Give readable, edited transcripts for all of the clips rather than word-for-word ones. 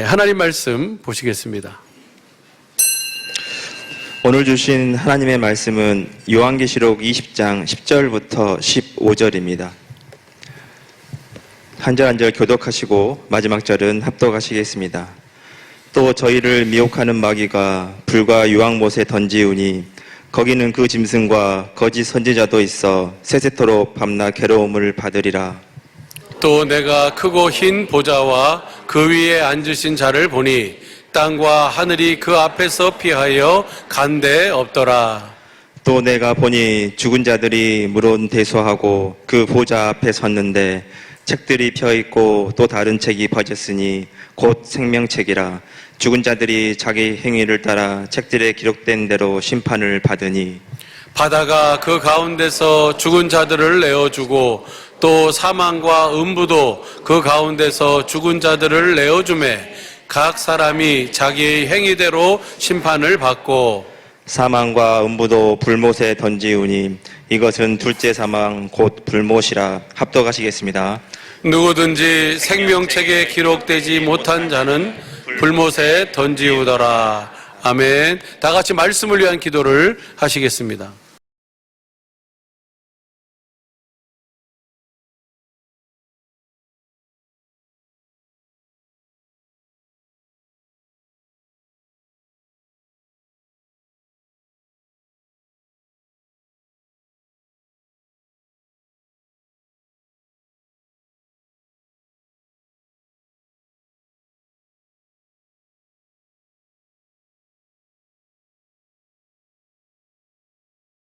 하나님 말씀 보시겠습니다. 오늘 주신 하나님의 말씀은 요한계시록 20장 10절부터 15절입니다. 한 절 한 절 교독하시고 마지막 절은 합독하시겠습니다. 또 저희를 미혹하는 마귀가 불과 유황못에 던지우니 거기는 그 짐승과 거짓 선지자도 있어 세세토록 밤낮 괴로움을 받으리라. 또 내가 크고 흰 보좌와 그 위에 앉으신 자를 보니 땅과 하늘이 그 앞에서 피하여 간 데 없더라. 또 내가 보니 죽은 자들이 물론 대소하고 그 보좌 앞에 섰는데 책들이 펴있고 또 다른 책이 퍼졌으니 곧 생명책이라. 죽은 자들이 자기 행위를 따라 책들에 기록된 대로 심판을 받으니 바다가 그 가운데서 죽은 자들을 내어주고 또 사망과 음부도 그 가운데서 죽은 자들을 내어주매 각 사람이 자기의 행위대로 심판을 받고 사망과 음부도 불못에 던지우니 이것은 둘째 사망 곧 불못이라. 합독하시겠습니다. 누구든지 생명책에 기록되지 못한 자는 불못에 던지우더라. 아멘. 다 같이 말씀을 위한 기도를 하시겠습니다.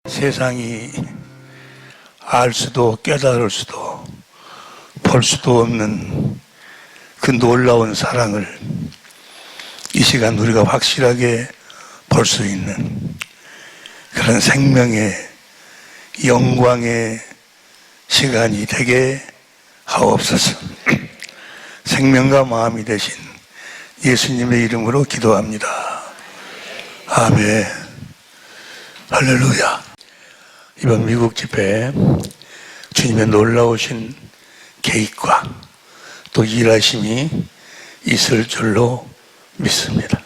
세상이 알 수도 깨달을 수도 볼 수도 없는 그 놀라운 사랑을 이 시간 우리가 확실하게 볼 수 있는 그런 생명의 영광의 시간이 되게 하옵소서. 생명과 마음이 되신 예수님의 이름으로 기도합니다. 아멘. 할렐루야. 이번 미국 집회에 주님의 놀라우신 계획과 또 일하심이 있을 줄로 믿습니다.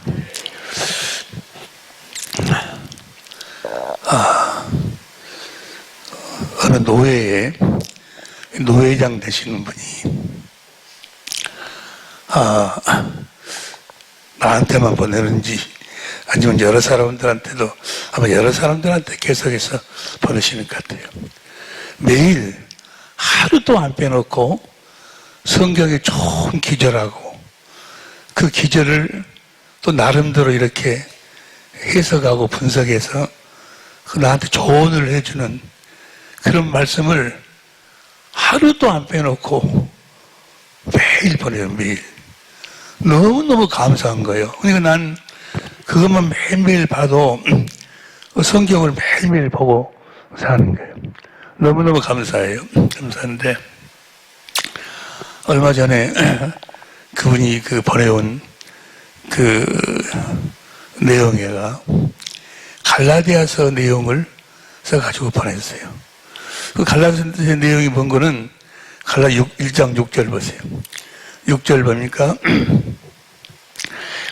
어느 노회에 노회장 되시는 분이 나한테만 보내는지 아니면 여러 사람들한테도 아마 여러 사람들한테 계속해서 보내시는 것 같아요. 매일 하루도 안 빼놓고 성경에 좋은 기절하고 그 기절을 또 나름대로 이렇게 해석하고 분석해서 그 나한테 조언을 해주는 그런 말씀을 하루도 안 빼놓고 매일 보내요. 매일. 너무너무 감사한 거예요. 그러니까 난 그것만 매일매일 봐도 성경을 매일매일 보고 사는 거예요. 너무너무 감사해요. 감사한데 얼마 전에 그분이 그 보내온 그 내용에가 갈라디아서 내용을 써가지고 보냈어요. 그 갈라디아서 내용이 본 거는 1장 6절 보세요. 6절 보니까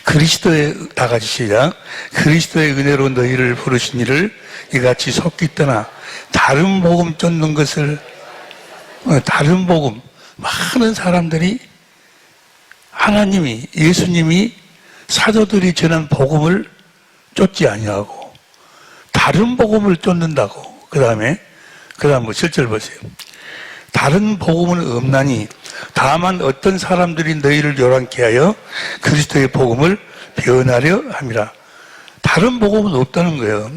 그리스도의 다 같이 시작. 그리스도의 은혜로 너희를 부르신 이를 이같이 속기 떠나 다른 복음 쫓는 것을 다른 복음 많은 사람들이 하나님이 예수님이 사도들이 전한 복음을 쫓지 아니하고 다른 복음을 쫓는다고. 그 다음 7절 보세요. 다른 복음은 없나니 다만 어떤 사람들이 너희를 요란케 하여 그리스도의 복음을 변하려 함이라. 다른 복음은 없다는 거예요.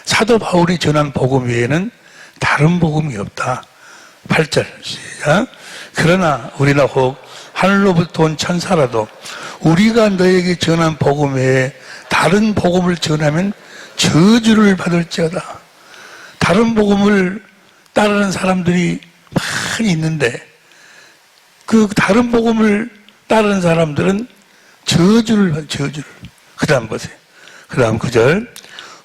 사도 바울이 전한 복음 외에는 다른 복음이 없다. 8절 시작. 그러나 우리나 혹 하늘로부터 온 천사라도 우리가 너에게 전한 복음 외에 다른 복음을 전하면 저주를 받을지어다. 다른 복음을 따르는 사람들이 많이 있는데 그 다른 복음을 따르는 사람들은 저주를 받아요. 저주를. 그 다음 보세요. 그 다음 9절.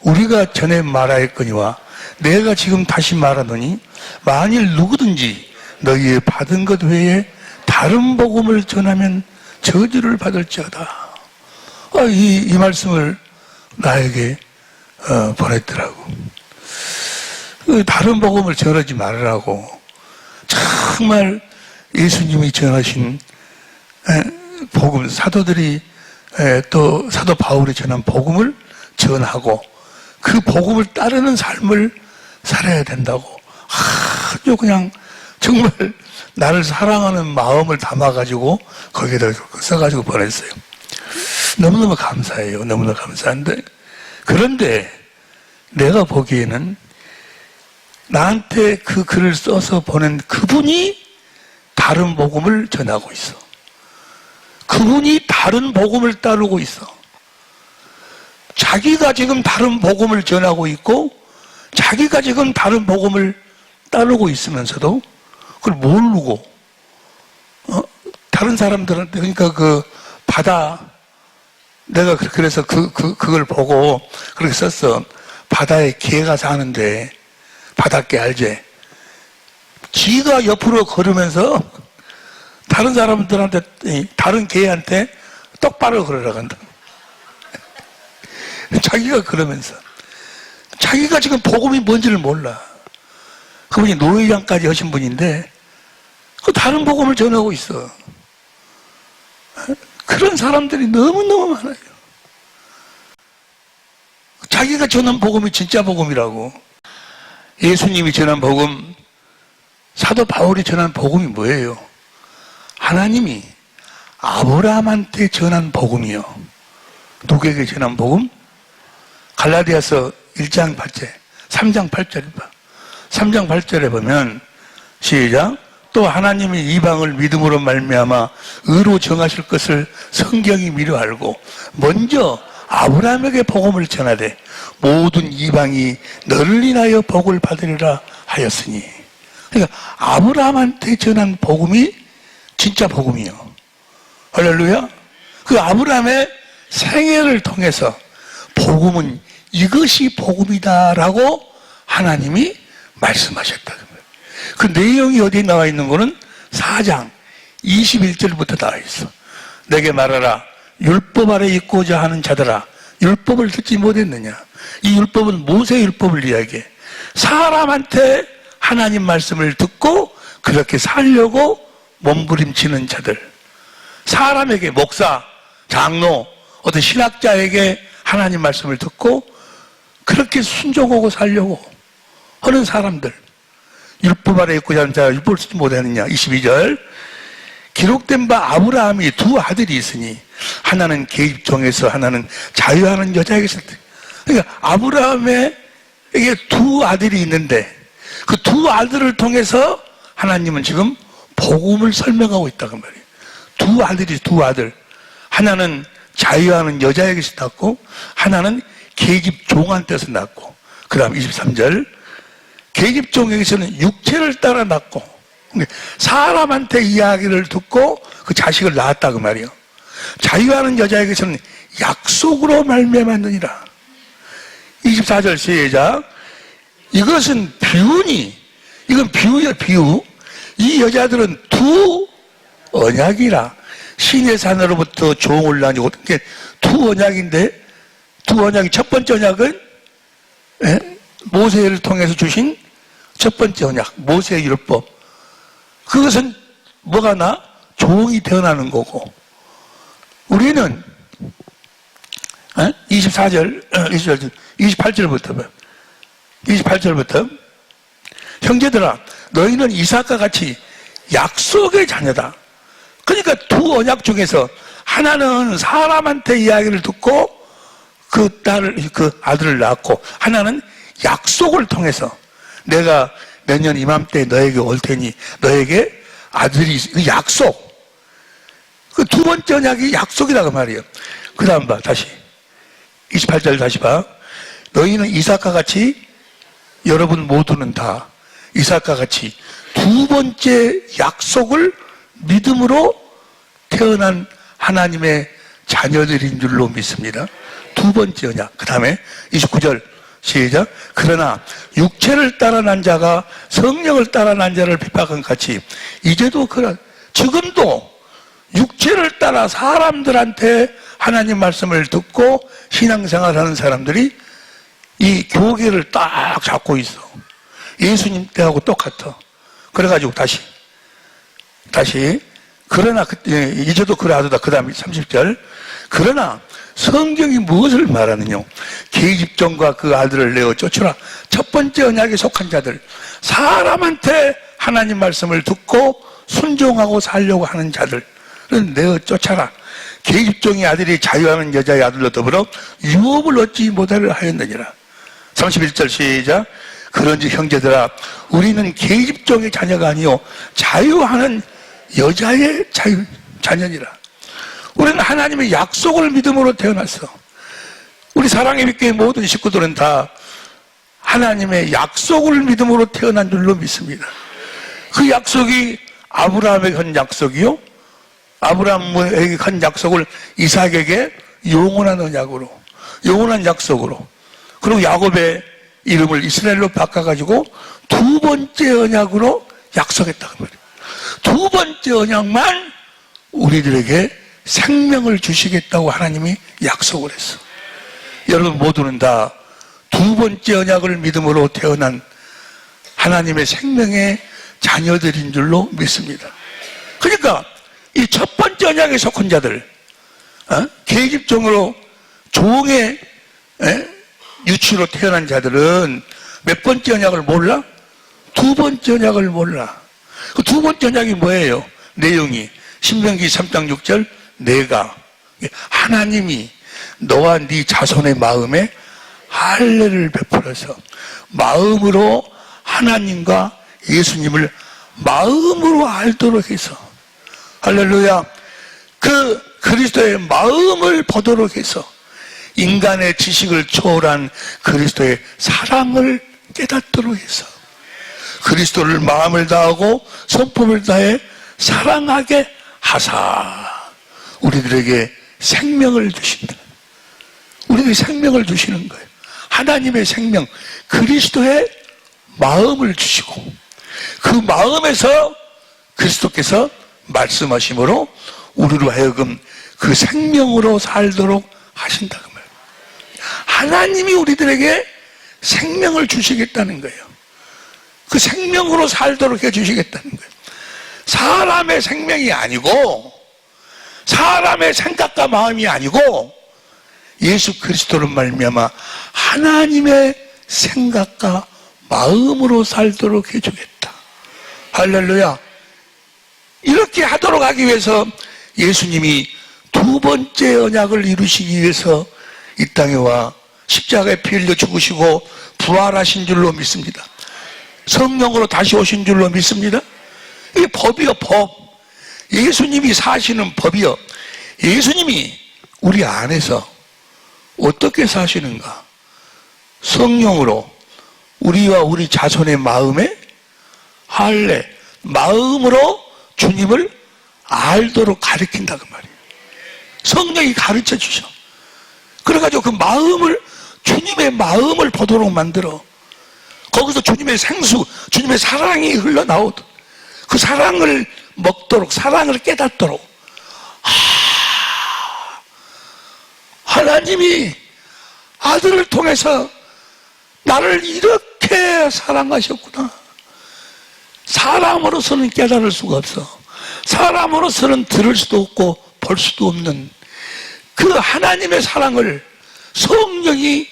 우리가 전에 말하였거니와 내가 지금 다시 말하노니 만일 누구든지 너희의 받은 것 외에 다른 복음을 전하면 저주를 받을지어다. 이 말씀을 나에게 보냈더라고. 다른 복음을 전하지 말으라고. 정말 예수님이 전하신 복음, 사도들이 또 사도 바울이 전한 복음을 전하고 그 복음을 따르는 삶을 살아야 된다고. 아주 그냥 정말 나를 사랑하는 마음을 담아가지고 거기에다 써가지고 보냈어요. 너무너무 감사해요. 너무너무 감사한데, 그런데 내가 보기에는 나한테 그 글을 써서 보낸 그분이 다른 복음을 전하고 있어. 그분이 다른 복음을 따르고 있어. 자기가 지금 다른 복음을 전하고 있고 자기가 지금 다른 복음을 따르고 있으면서도 그걸 모르고 다른 사람들한테, 그러니까 그 바다, 내가 그래서 그걸 보고 그렇게 썼어. 바다에 개가 사는데, 바닷개 알지? 지가 옆으로 걸으면서 다른 사람들한테, 다른 개한테 똑바로 걸으라고 한다. 자기가 그러면서 자기가 지금 복음이 뭔지를 몰라. 그분이 노회장까지 하신 분인데 그 다른 복음을 전하고 있어. 그런 사람들이 너무너무 많아요. 자기가 전한 복음이 진짜 복음이라고. 예수님이 전한 복음, 사도 바울이 전한 복음이 뭐예요? 하나님이 아브라함한테 전한 복음이요. 누구에게 전한 복음? 갈라디아서 1장 8절, 3장 8절에 봐. 3장 8절에 보면 시작. 또 하나님이 이방을 믿음으로 말미암아 의로 정하실 것을 성경이 미리 알고 먼저 아브라함에게 복음을 전하되 모든 이방이 너를 인하여 복을 받으리라 하였으니. 그러니까 아브라함한테 전한 복음이 진짜 복음이요. 할렐루야. 그 아브라함의 생애를 통해서 복음은 이것이 복음이다라고 하나님이 말씀하셨다. 그 내용이 어디에 나와 있는 거는 4장 21절부터 나와 있어. 내게 말하라. 율법 아래 있고자 하는 자들아, 율법을 듣지 못했느냐. 이 율법은 모세 율법을 이야기해. 사람한테 하나님 말씀을 듣고 그렇게 살려고 몸부림치는 자들, 사람에게, 목사, 장로, 어떤 신학자에게 하나님 말씀을 듣고 그렇게 순종하고 살려고 하는 사람들, 율법 아래 있고자 하는 자가 율법을 듣지 못하느냐. 22절. 기록된 바 아브라함이 두 아들이 있으니 하나는 계집종에서 하나는 자유하는 여자에게서. 그러니까 아브라함에게 두 아들이 있는데 그 두 아들을 통해서 하나님은 지금 복음을 설명하고 있다고 말이에요. 두 아들이, 두 아들. 하나는 자유하는 여자에게서 낳고 하나는 계집종한테서 낳고. 그 다음 23절. 계집종에게서는 육체를 따라 낳고 사람한테 이야기를 듣고 그 자식을 낳았다고 말이에요. 자유하는 여자에게서는 약속으로 말미암았느니라. 24절 시작. 이것은 비유니, 이건 비유야, 비유. 이 여자들은 두 언약이라. 신의 산으로부터 종을 나뉘고, 두 언약인데, 두 언약이, 첫 번째 언약은 모세를 통해서 주신 첫 번째 언약, 모세의 율법. 그것은 뭐가 나? 종이 태어나는 거고. 우리는 24절, 28절부터 봐. 28절부터 형제들아, 너희는 이삭과 같이 약속의 자녀다. 그러니까 두 언약 중에서 하나는 사람한테 이야기를 듣고 그 아들을 낳았고, 하나는 약속을 통해서 내가 내년 이맘때 너에게 올 테니 너에게 아들이 있어. 약속. 그 두 번째 언약이 약속이라고 말이에요. 그 다음 봐, 다시. 28절 다시 봐. 너희는 이삭과 같이, 여러분 모두는 다 이삭과 같이 두 번째 약속을 믿음으로 태어난 하나님의 자녀들인 줄로 믿습니다. 두 번째 언약. 그 다음에 29절 시작. 그러나 육체를 따라 난 자가 성령을 따라 난 자를 핍박한 같이 이제도 지금도 육체를 따라 사람들한테 하나님 말씀을 듣고 신앙생활하는 사람들이 이 교계를 딱 잡고 있어. 예수님 때하고 똑같아. 그래가지고 다시 그러나 이제도 그러하도다. 그 다음에 30절. 그러나 성경이 무엇을 말하느냐? 계집종과 그 아들을 내어 쫓으라. 첫 번째 언약에 속한 자들, 사람한테 하나님 말씀을 듣고 순종하고 살려고 하는 자들은 내어 쫓아라. 계집종의 아들이 자유하는 여자의 아들로 더불어 유업을 얻지 못하려 하였느니라. 31절 시작. 그런지 형제들아, 우리는 계집종의 자녀가 아니요 자유하는 여자의 자녀니라. 우리는 하나님의 약속을 믿음으로 태어났어. 우리 사랑의 믿교회 모든 식구들은 다 하나님의 약속을 믿음으로 태어난 줄로 믿습니다. 그 약속이 아브라함에게 한 약속이요, 아브라함에게 한 약속을 이삭에게 영원한 언약으로, 영원한 약속으로, 그리고 야곱의 이름을 이스라엘로 바꿔가지고 두 번째 언약으로 약속했다고 말이에요. 두 번째 언약만 우리들에게 생명을 주시겠다고 하나님이 약속을 했어. 여러분 모두는 다 두 번째 언약을 믿음으로 태어난 하나님의 생명의 자녀들인 줄로 믿습니다. 그러니까 이 첫 번째 언약에 속한 자들, 계집종으로 종의 유치로 태어난 자들은 몇 번째 언약을 몰라? 두 번째 언약을 몰라. 그 두 번째 언약이 뭐예요? 내용이 신명기 3장 6절, 내가 하나님이 너와 네 자손의 마음에 할례를 베풀어서 마음으로 하나님과 예수님을 마음으로 알도록 해서, 할렐루야, 그 그리스도의 마음을 보도록 해서 인간의 지식을 초월한 그리스도의 사랑을 깨닫도록 해서 그리스도를 마음을 다하고 성품을 다해 사랑하게 하사 우리들에게 생명을 주신다. 우리에게 생명을 주시는 거예요. 하나님의 생명, 그리스도의 마음을 주시고 그 마음에서 그리스도께서 말씀하심으로 우리로 하여금 그 생명으로 살도록 하신다고 말이에요. 하나님이 우리들에게 생명을 주시겠다는 거예요. 그 생명으로 살도록 해주시겠다는 거예요. 사람의 생명이 아니고, 사람의 생각과 마음이 아니고 예수 그리스도로 말미암아 하나님의 생각과 마음으로 살도록 해주겠다. 할렐루야. 이렇게 하도록 하기 위해서 예수님이 두 번째 언약을 이루시기 위해서 이 땅에 와 십자가에 피 흘려 죽으시고 부활하신 줄로 믿습니다. 성령으로 다시 오신 줄로 믿습니다. 이게 법이요, 법. 예수님이 사시는 법이요. 예수님이 우리 안에서 어떻게 사시는가? 성령으로 우리와 우리 자손의 마음에 할례, 마음으로 주님을 알도록 가르친다고 말이에요. 성령이 가르쳐 주셔. 그래가지고 그 마음을, 주님의 마음을 보도록 만들어. 거기서 주님의 생수, 주님의 사랑이 흘러나오도록, 그 사랑을 먹도록, 사랑을 깨닫도록. 하나님이 아들을 통해서 나를 이렇게 사랑하셨구나. 사람으로서는 깨달을 수가 없어. 사람으로서는 들을 수도 없고 볼 수도 없는 그 하나님의 사랑을 성령이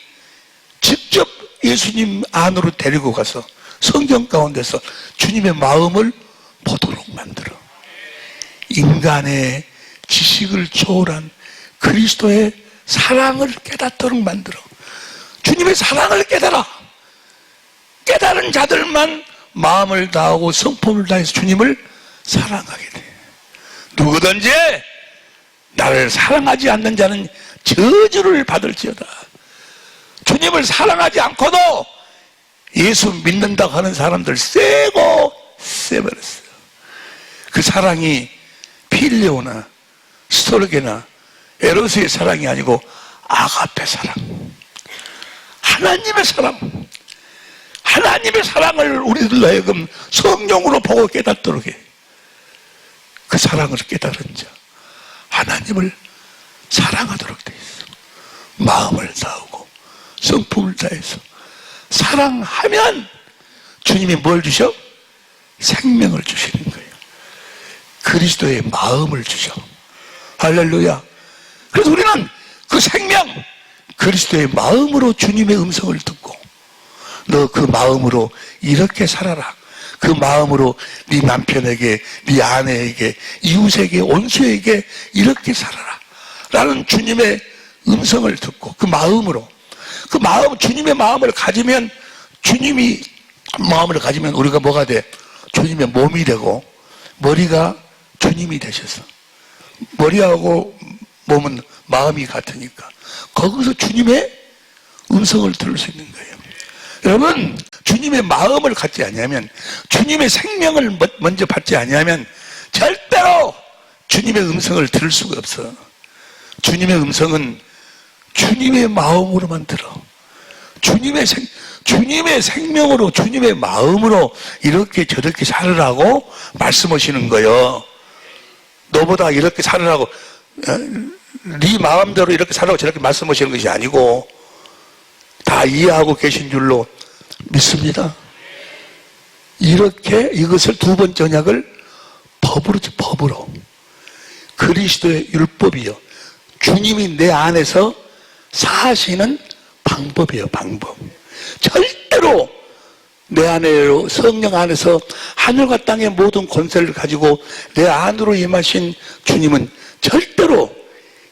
직접 예수님 안으로 데리고 가서 성경 가운데서 주님의 마음을 보도록 만들어. 인간의 지식을 초월한 그리스도의 사랑을 깨닫도록 만들어. 주님의 사랑을 깨달아. 깨달은 자들만 마음을 다하고 성품을 다해서 주님을 사랑하게 돼. 누구든지 나를 사랑하지 않는 자는 저주를 받을지어다. 주님을 사랑하지 않고도 예수 믿는다고 하는 사람들 세고 세버렸어요. 그 사랑이 필레오나 스토르게나 에로스의 사랑이 아니고 아가페 사랑, 하나님의 사랑, 하나님의 사랑을 우리들로 하여금 성령으로 보고 깨닫도록 해. 그 사랑을 깨달은 자, 하나님을 사랑하도록 돼 있어. 마음을 다하고 성품을 다해서 사랑하면 주님이 뭘 주셔? 생명을 주시는 거예요. 그리스도의 마음을 주셔. 할렐루야. 그래서 우리는 그 생명, 그리스도의 마음으로 주님의 음성을 듣고, 너 그 마음으로 이렇게 살아라. 그 마음으로 네 남편에게, 네 아내에게, 이웃에게, 온수에게 이렇게 살아라 라는 주님의 음성을 듣고, 그 마음으로, 그 마음, 주님의 마음을 가지면, 주님이 마음을 가지면 우리가 뭐가 돼? 주님의 몸이 되고, 머리가 주님이 되셔서, 머리하고 몸은 마음이 같으니까 거기서 주님의 음성을 들을 수 있는 거예요. 여러분, 주님의 마음을 갖지 않으면, 주님의 생명을 먼저 받지 않으면 절대로 주님의 음성을 들을 수가 없어. 주님의 음성은 주님의 마음으로만 들어. 주님의 생명으로, 주님의 마음으로 이렇게 저렇게 살으라고 말씀하시는 거예요. 너보다 이렇게 살으라고, 네 마음대로 이렇게 살라고 저렇게 말씀하시는 것이 아니고, 다 이해하고 계신 줄로 믿습니다. 이렇게 이것을 두 번째 언약을 법으로. 그리스도의 율법이요. 주님이 내 안에서 사시는 방법이에요, 방법. 절대로 내 안에로, 성령 안에서 하늘과 땅의 모든 권세를 가지고 내 안으로 임하신 주님은 절대로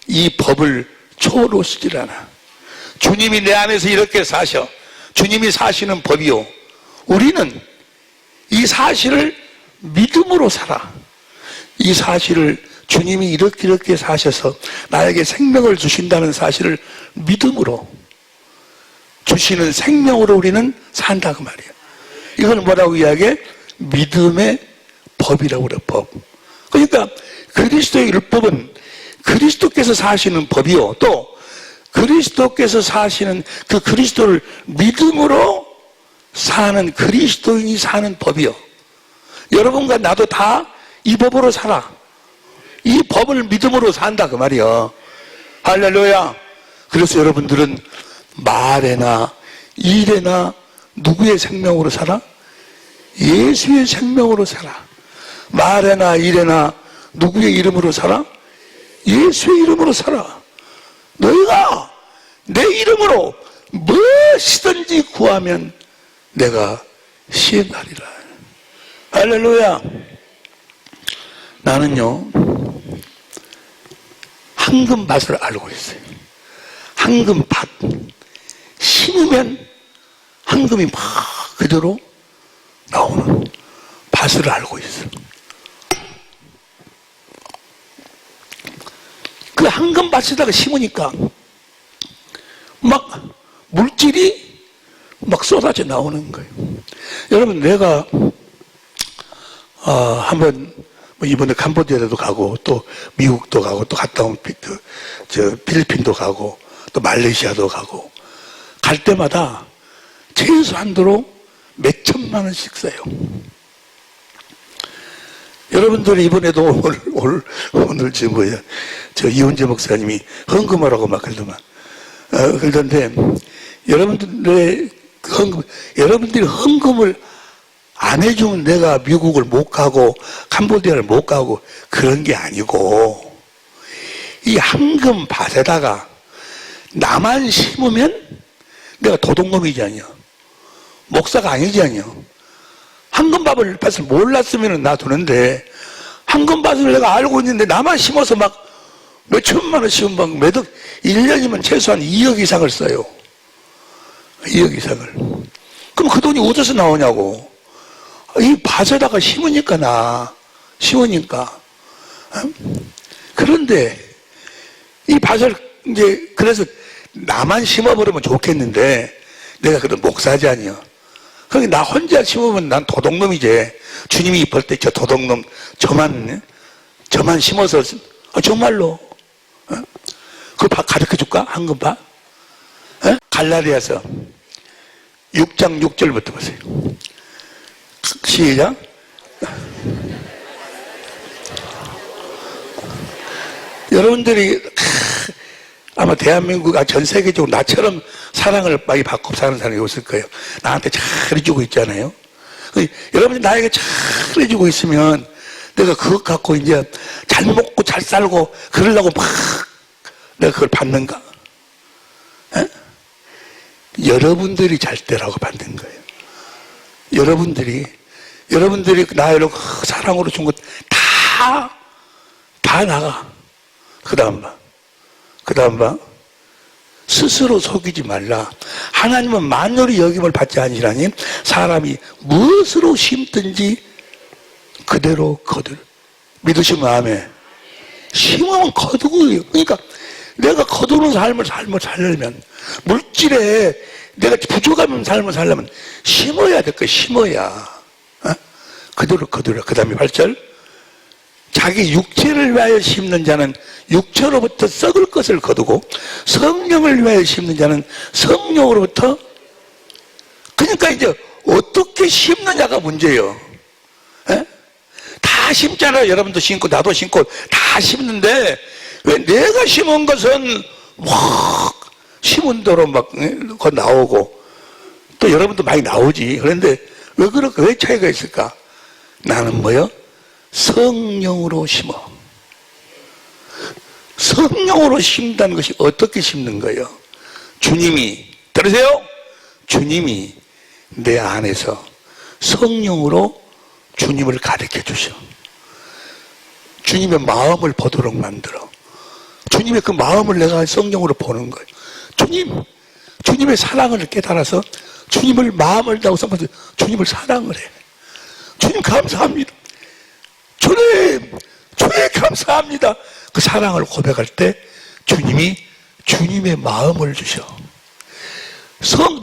이 법을 초월하시질 않아. 주님이 내 안에서 이렇게 사셔. 주님이 사시는 법이요. 우리는 이 사실을 믿음으로 살아. 이 사실을 주님이 이렇게 사셔서 나에게 생명을 주신다는 사실을 믿음으로, 주시는 생명으로 우리는 산다 그 말이에요. 이걸 뭐라고 이야기해? 믿음의 법이라고 그래, 법. 그러니까 그리스도의 율법은 그리스도께서 사시는 법이요. 또 그리스도께서 사시는 그 그리스도를 믿음으로 사는 그리스도인이 사는 법이요. 여러분과 나도 다 이 법으로 살아. 이 법을 믿음으로 산다 그 말이요. 할렐루야. 그래서 여러분들은 말에나 일에나 누구의 생명으로 살아? 예수의 생명으로 살아. 말에나 일에나 누구의 이름으로 살아? 예수의 이름으로 살아. 너희가 내 이름으로 무엇이든지 구하면 내가 시행하리라. 할렐루야. 나는요, 황금밭을 알고 있어요. 황금밭. 심으면 황금이 막 그대로 나오는 밭을 알고 있어요. 그 황금밭에다가 심으니까 막 물질이 막 쏟아져 나오는 거예요. 여러분, 내가 한번 이번에 캄보디아도 가고 또 미국도 가고 또 갔다 온 필리핀도 가고 또 말레이시아도 가고, 갈 때마다 최소한도로 몇 천만 원씩 써요. 여러분들이 이번에도 오늘 저 이훈재 목사님이 헌금하라고 막 그러던데, 여러분들이 헌금을 안 해주면 내가 미국을 못 가고 캄보디아를 못 가고 그런 게 아니고, 이 황금밭에다가 나만 심으면 내가 도둑놈이잖아요. 목사가 아니잖아요. 황금밭을 몰랐으면 놔두는데, 황금밭을 내가 알고 있는데 나만 심어서 막 몇 천만 원 심으면 막 매덕 1년이면 최소한 2억 이상을 써요. 2억 이상을. 그럼 그 돈이 어디서 나오냐고. 이 밭에다가 심으니까 심으니까. 그런데 이 밭을 이제, 그래서 나만 심어버리면 좋겠는데, 내가 그런 목사지 아니야. 그러니 나 혼자 심으면 난 도둑놈이지. 주님이 볼 때 저 도둑놈, 저만 심어서, 정말로. 그 밭 가르쳐 줄까? 황금밭? 갈라디아서 6장 6절부터 보세요. 시작. 여러분들이 아마 대한민국, 전 세계적으로 나처럼 사랑을 많이 받고 사는 사람이 없을 거예요. 나한테 잘해주고 있잖아요. 여러분이 나에게 잘해주고 있으면 내가 그것 갖고 이제 잘 먹고 잘 살고 그러려고 막 내가 그걸 받는가? 에? 여러분들이 잘 때라고 받는 거예요. 여러분들이 나를 사랑으로 준 것 다 나가. 그 다음 봐. 스스로 속이지 말라. 하나님은 만물이 여김을 받지 아니하니 사람이 무엇으로 심든지 그대로 거둘. 믿으시면 아멘. 심으면 거두고. 그러니까 내가 거두는 삶을 살려면, 물질에 내가 부족하면 삶을 살려면 심어야 될 거야. 심어야. 그대로 거두라. 그 다음에 8절. 자기 육체를 위하여 심는 자는 육체로부터 썩을 것을 거두고 성령을 위하여 심는 자는 성령으로부터. 그러니까 이제 어떻게 심느냐가 문제예요. 에? 다 심잖아요. 여러분도 심고 나도 심고 다 심는데 왜 내가 심은 것은 막 심은 대로 막 나오고 또 여러분도 많이 나오지. 그런데 왜 그럴까? 왜 차이가 있을까? 나는 뭐요? 성령으로 심어. 성령으로 심다는 것이 어떻게 심는 거예요? 주님이, 들으세요? 주님이 내 안에서 성령으로 주님을 가르쳐 주셔. 주님의 마음을 보도록 만들어. 주님의 그 마음을 내가 성령으로 보는 거예요. 주님의 사랑을 깨달아서 주님을 마음을 다하고 주님을 사랑을 해. 주님 감사합니다. 주님 감사합니다. 그 사랑을 고백할 때 주님이 주님의 마음을 주셔.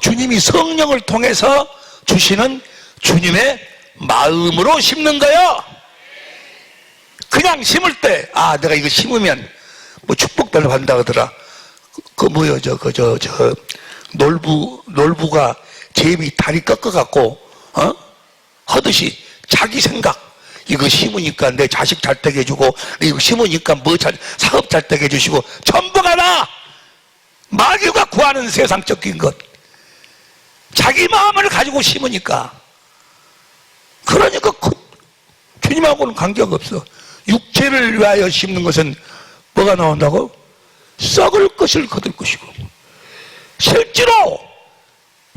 주님이 성령을 통해서 주시는 주님의 마음으로 심는 거예요. 그냥 심을 때, 내가 이거 심으면 뭐 축복달을 받는다 하더라. 놀부가 제비 다리 꺾어갖고, 하듯이 자기 생각. 이거 심으니까 내 자식 잘 되게 해주고, 이거 심으니까 사업 잘 되게 해주시고, 전부가 다 마귀가 구하는 세상적인 것. 자기 마음을 가지고 심으니까. 그러니까 주님하고는 관계가 없어. 육체를 위하여 심는 것은 뭐가 나온다고? 썩을 것을 거둘 것이고. 실제로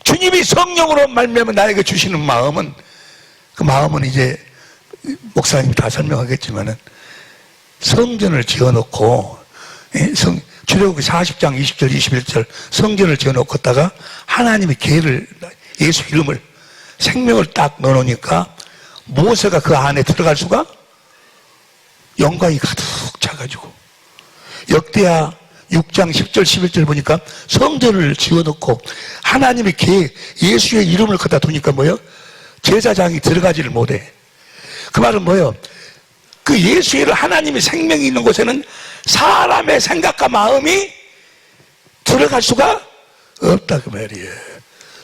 주님이 성령으로 말미암아 나에게 주시는 마음은, 그 마음은 이제 목사님이 다 설명하겠지만은 성전을 지어놓고, 출애굽기 40장 20절 21절 성전을 지어놓고다가 하나님의 계를, 예수 이름을, 생명을 딱 넣어놓으니까 모세가 그 안에 들어갈 수가, 영광이 가득 차가지고. 역대하 6장 10절 11절 보니까 성전을 지어놓고 하나님의 계, 예수의 이름을 갖다 두니까 뭐요? 제사장이 들어가지를 못해. 그 말은 뭐예요? 그 예수의 하나님의 생명이 있는 곳에는 사람의 생각과 마음이 들어갈 수가 없다 그 말이에요.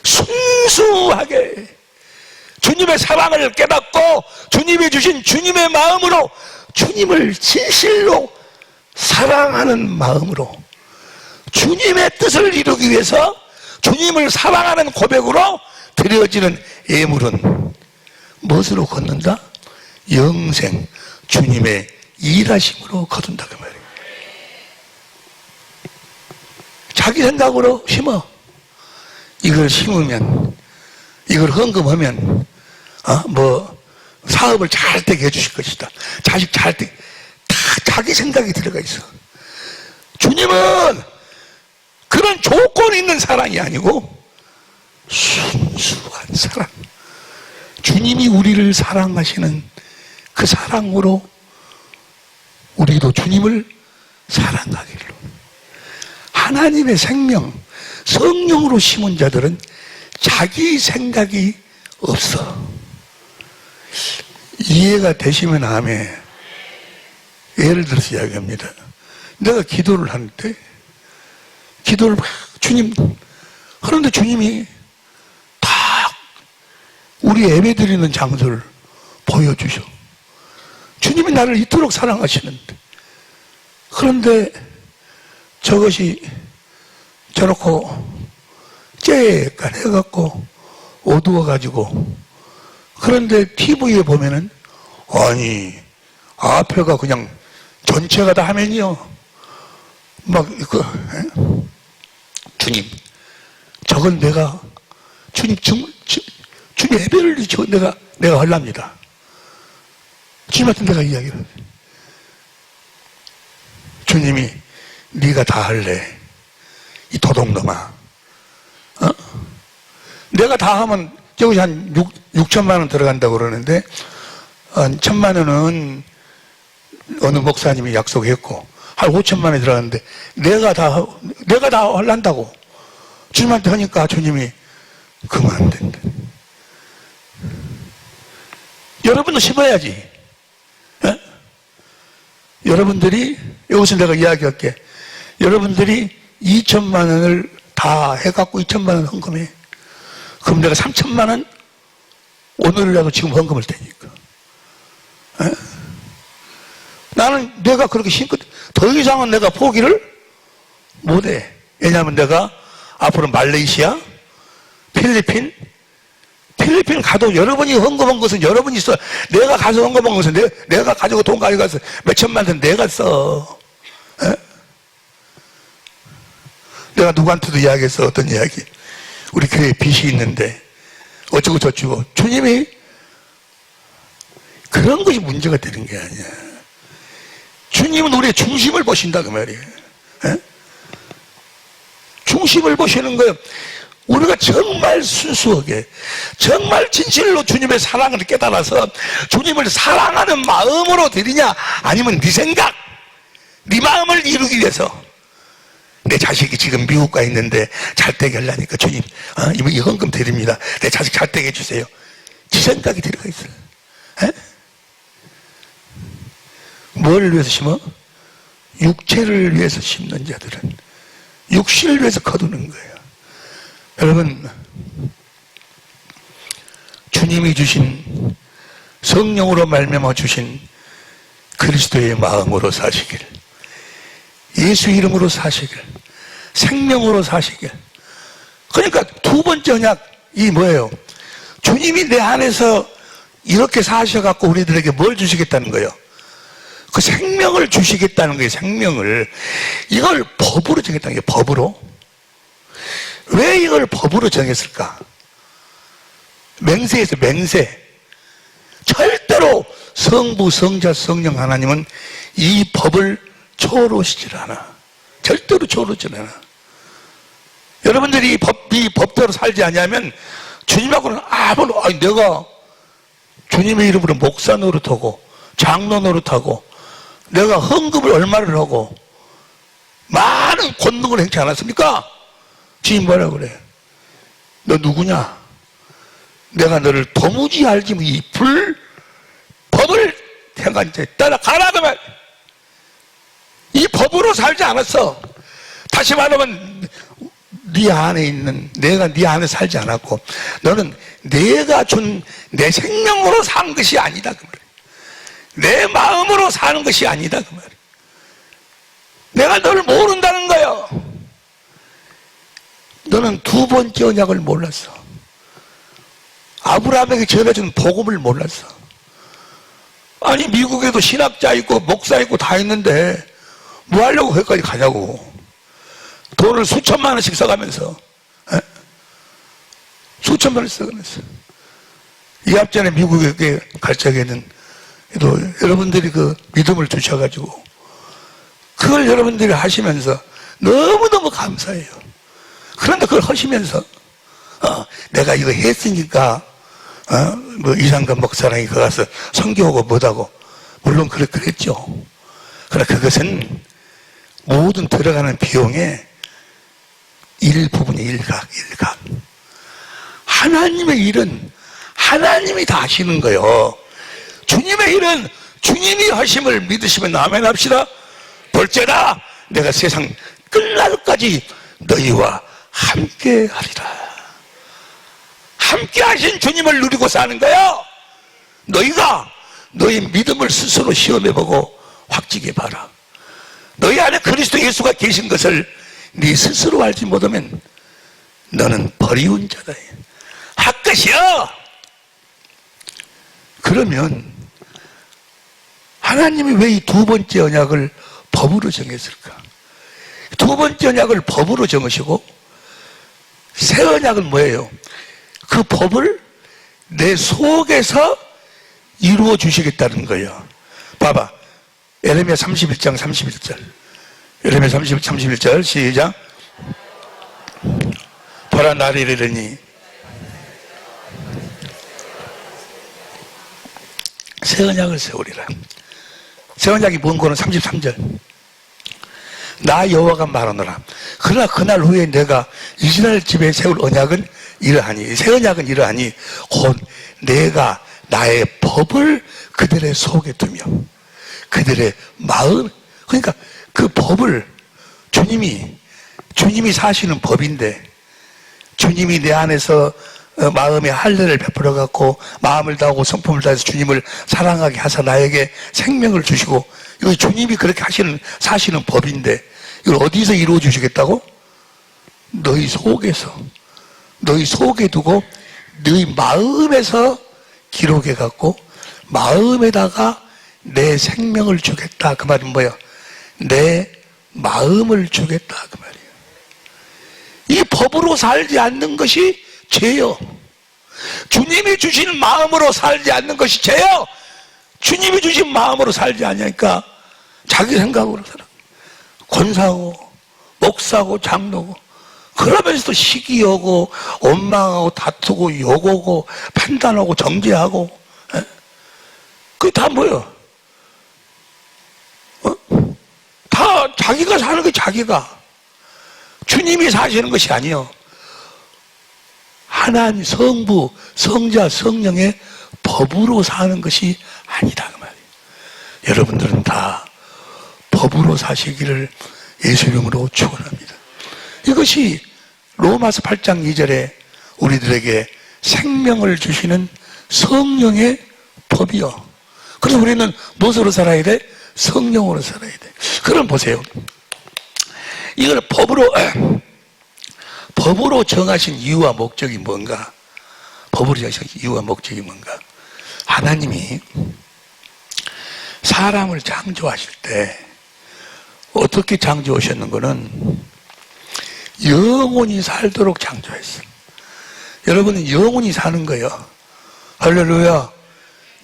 순수하게 주님의 사랑을 깨닫고 주님이 주신 주님의 마음으로, 주님을 진실로 사랑하는 마음으로, 주님의 뜻을 이루기 위해서 주님을 사랑하는 고백으로 드려지는 예물은 무엇으로 걷는다? 영생, 주님의 일하심으로 거둔다 그 말이에요. 자기 생각으로 심어. 이걸 심으면, 이걸 헌금하면 사업을 잘 되게 해주실 것이다. 자식 잘 되게. 다 자기 생각이 들어가 있어. 주님은 그런 조건이 있는 사랑이 아니고 순수한 사랑. 주님이 우리를 사랑하시는 그 사랑으로 우리도 주님을 사랑하기로. 하나님의 생명, 성령으로 심은 자들은 자기 생각이 없어. 이해가 되시면 아멘. 예를 들어서 이야기합니다. 내가 기도를 하는데, 기도를 주님 하는데 주님이 다 우리 예배 드리는 장소를 보여주셔. 주님이 나를 이토록 사랑하시는데 그런데 저것이 저놓고 쬐깐 해갖고 어두워가지고, 그런데 TV에 보면은 아니 앞에가 그냥 전체가 다 화면이요. 막 주님, 저건 내가 주님 예배를 내가 하랍니다. 주님한테 내가 이야기를, 주님이 네가 다 할래, 이 도둑놈아. 내가 다 하면 저기 한 6천만 원 들어간다고 그러는데, 1,000만 원은 어느 목사님이 약속했고 한 5천만 원이 들어갔는데, 내가 다 하려한다고 주님한테 하니까 주님이 그만 안 된다. 여러분도 심어야지. 에? 여러분들이, 여기서 내가 이야기할게. 여러분들이 2천만 원을 다 해갖고 2천만 원 헌금해. 그럼 내가 3천만 원 오늘이라도 지금 헌금할 테니까. 에? 나는 내가 그렇게 힘껏, 더 이상은 내가 포기를 못해. 왜냐하면 내가 앞으로 말레이시아, 필리핀 가도 여러분이 헌금한 것은 여러분이 써. 내가 가서 헌금한 것은 내가 가지고 돈 가져가서 몇천만 원 내가 써. 에? 내가 누구한테도 이야기했어. 어떤 이야기. 우리 교회에 빚이 있는데 어쩌고 저쩌고. 주님이 그런 것이 문제가 되는 게 아니야. 주님은 우리의 중심을 보신다 그 말이에요. 에? 중심을 보시는 거예요. 우리가 정말 순수하게, 정말 진실로 주님의 사랑을 깨달아서 주님을 사랑하는 마음으로 드리냐, 아니면 네 생각, 네 마음을 이루기 위해서, 내 자식이 지금 미국 가 있는데 잘 되게 하려니까 주님, 이 헌금 드립니다. 내 자식 잘 되게 해주세요. 네 생각이 들어가 있어요. 에? 뭘 위해서 심어? 육체를 위해서 심는 자들은 육신을 위해서 거두는 거예요. 여러분, 주님이 주신, 성령으로 말미암아 주신 그리스도의 마음으로 사시길, 예수 이름으로 사시길, 생명으로 사시길. 그러니까 두 번째 언약이 뭐예요? 주님이 내 안에서 이렇게 사셔갖고 우리들에게 뭘 주시겠다는 거예요? 그 생명을 주시겠다는 거예요. 생명을. 이걸 법으로 정했다는 거예요. 법으로. 왜 이걸 법으로 정했을까? 맹세에서 맹세. 절대로 성부, 성자, 성령 하나님은 이 법을 초월하시질 않아. 절대로 초월하지 않아. 여러분들이 이 법대로 살지 않냐면 주님하고는 내가 주님의 이름으로 목사 노릇하고 장로 노릇하고 내가 헌금을 얼마를 하고 많은 권능을 행치 않았습니까? 주님 뭐라 그래? 너 누구냐? 내가 너를 도무지 알지 뭐 이 법을 행한 자 따라가라 그 말. 이 법으로 살지 않았어. 다시 말하면 네 안에 있는, 내가 네 안에 살지 않았고 너는 내가 준 내 생명으로 산 것이 아니다 그 말이야. 내 마음으로 사는 것이 아니다 그 말이야. 내가 너를 모른다는 거예요. 너는 두 번째 언약을 몰랐어. 아브라함에게 전해준 복음을 몰랐어. 아니 미국에도 신학자 있고 목사 있고 다 있는데 뭐 하려고 거기까지 가냐고. 돈을 수천만 원씩 써가면서, 수천만 원씩 써가면서. 이 앞전에 미국에 갈 적에는 또 여러분들이 그 믿음을 주셔가지고 그걸 여러분들이 하시면서 너무너무 감사해요. 그런데 그걸 하시면서 내가 이거 했으니까 뭐 이상감 목사랑이 거 가서 선교하고 뭐하고, 물론 그랬죠. 그러나 그것은 모든 들어가는 비용의 일부분이 일각. 하나님의 일은 하나님이 다 하시는 거예요. 주님의 일은 주님이 하심을 믿으시면 아멘 합시다. 볼지어다 내가 세상 끝날까지 너희와 함께 하리라. 함께 하신 주님을 누리고 사는 거야. 너희가 너희 믿음을 스스로 시험해보고 확증해 봐라. 너희 안에 그리스도 예수가 계신 것을 네 스스로 알지 못하면 너는 버리운 자다. 핫것이여. 그러면 하나님이 왜 이 두 번째 언약을 법으로 정했을까? 두 번째 언약을 법으로 정하시고 새 언약은 뭐예요? 그 법을 내 속에서 이루어 주시겠다는 거예요. 봐봐. 예레미야 31장 31절. 예레미야 31절 시작. 보라 날이 이르니 새 언약을 세우리라. 새 언약이 뭔고는 33절. 나 여호와가 말하노라. 그러나 그날 후에 내가 이스라엘 집에 세울 언약은 이러하니, 새 언약은 이러하니 곧 내가 나의 법을 그들의 속에 두며 그들의 마음, 그러니까 그 법을 주님이 사시는 법인데, 주님이 내 안에서 마음의 할례를 베풀어 갖고 마음을 다하고 성품을 다해서 주님을 사랑하게 하사 나에게 생명을 주시고, 이거 주님이 그렇게 사시는 법인데 이걸 어디서 이루어 주시겠다고? 너희 속에서, 너희 속에 두고 너희 마음에서 기록해 갖고 마음에다가 내 생명을 주겠다. 그 말은 뭐야? 내 마음을 주겠다. 그 말이에요. 이 법으로 살지 않는 것이 죄요. 주님이 주신 마음으로 살지 않는 것이 죄요. 주님이 주신 마음으로 살지 않으니까 자기 생각으로 살아. 권사고 목사고 장로고, 그러면서도 시기하고 원망하고 다투고 욕하고 판단하고 정죄하고, 그게 다 뭐예요? 다 자기가 사는 게 자기가. 주님이 사시는 것이 아니요. 하나님 성부, 성자, 성령의 법으로 사는 것이 아니다 그 말이에요. 여러분들은 다 법으로 사시기를 예수 이름으로 축원합니다. 이것이 로마서 8장 2절에 우리들에게 생명을 주시는 성령의 법이요. 그래서 우리는 무엇으로 살아야 돼? 성령으로 살아야 돼. 그럼 보세요. 이걸 법으로 정하신 이유와 목적이 뭔가? 법으로 정하신 이유와 목적이 뭔가? 하나님이 사람을 창조하실 때 어떻게 창조하셨는 거는 영원히 살도록 창조했어요. 여러분은 영원히 사는 거예요. 할렐루야.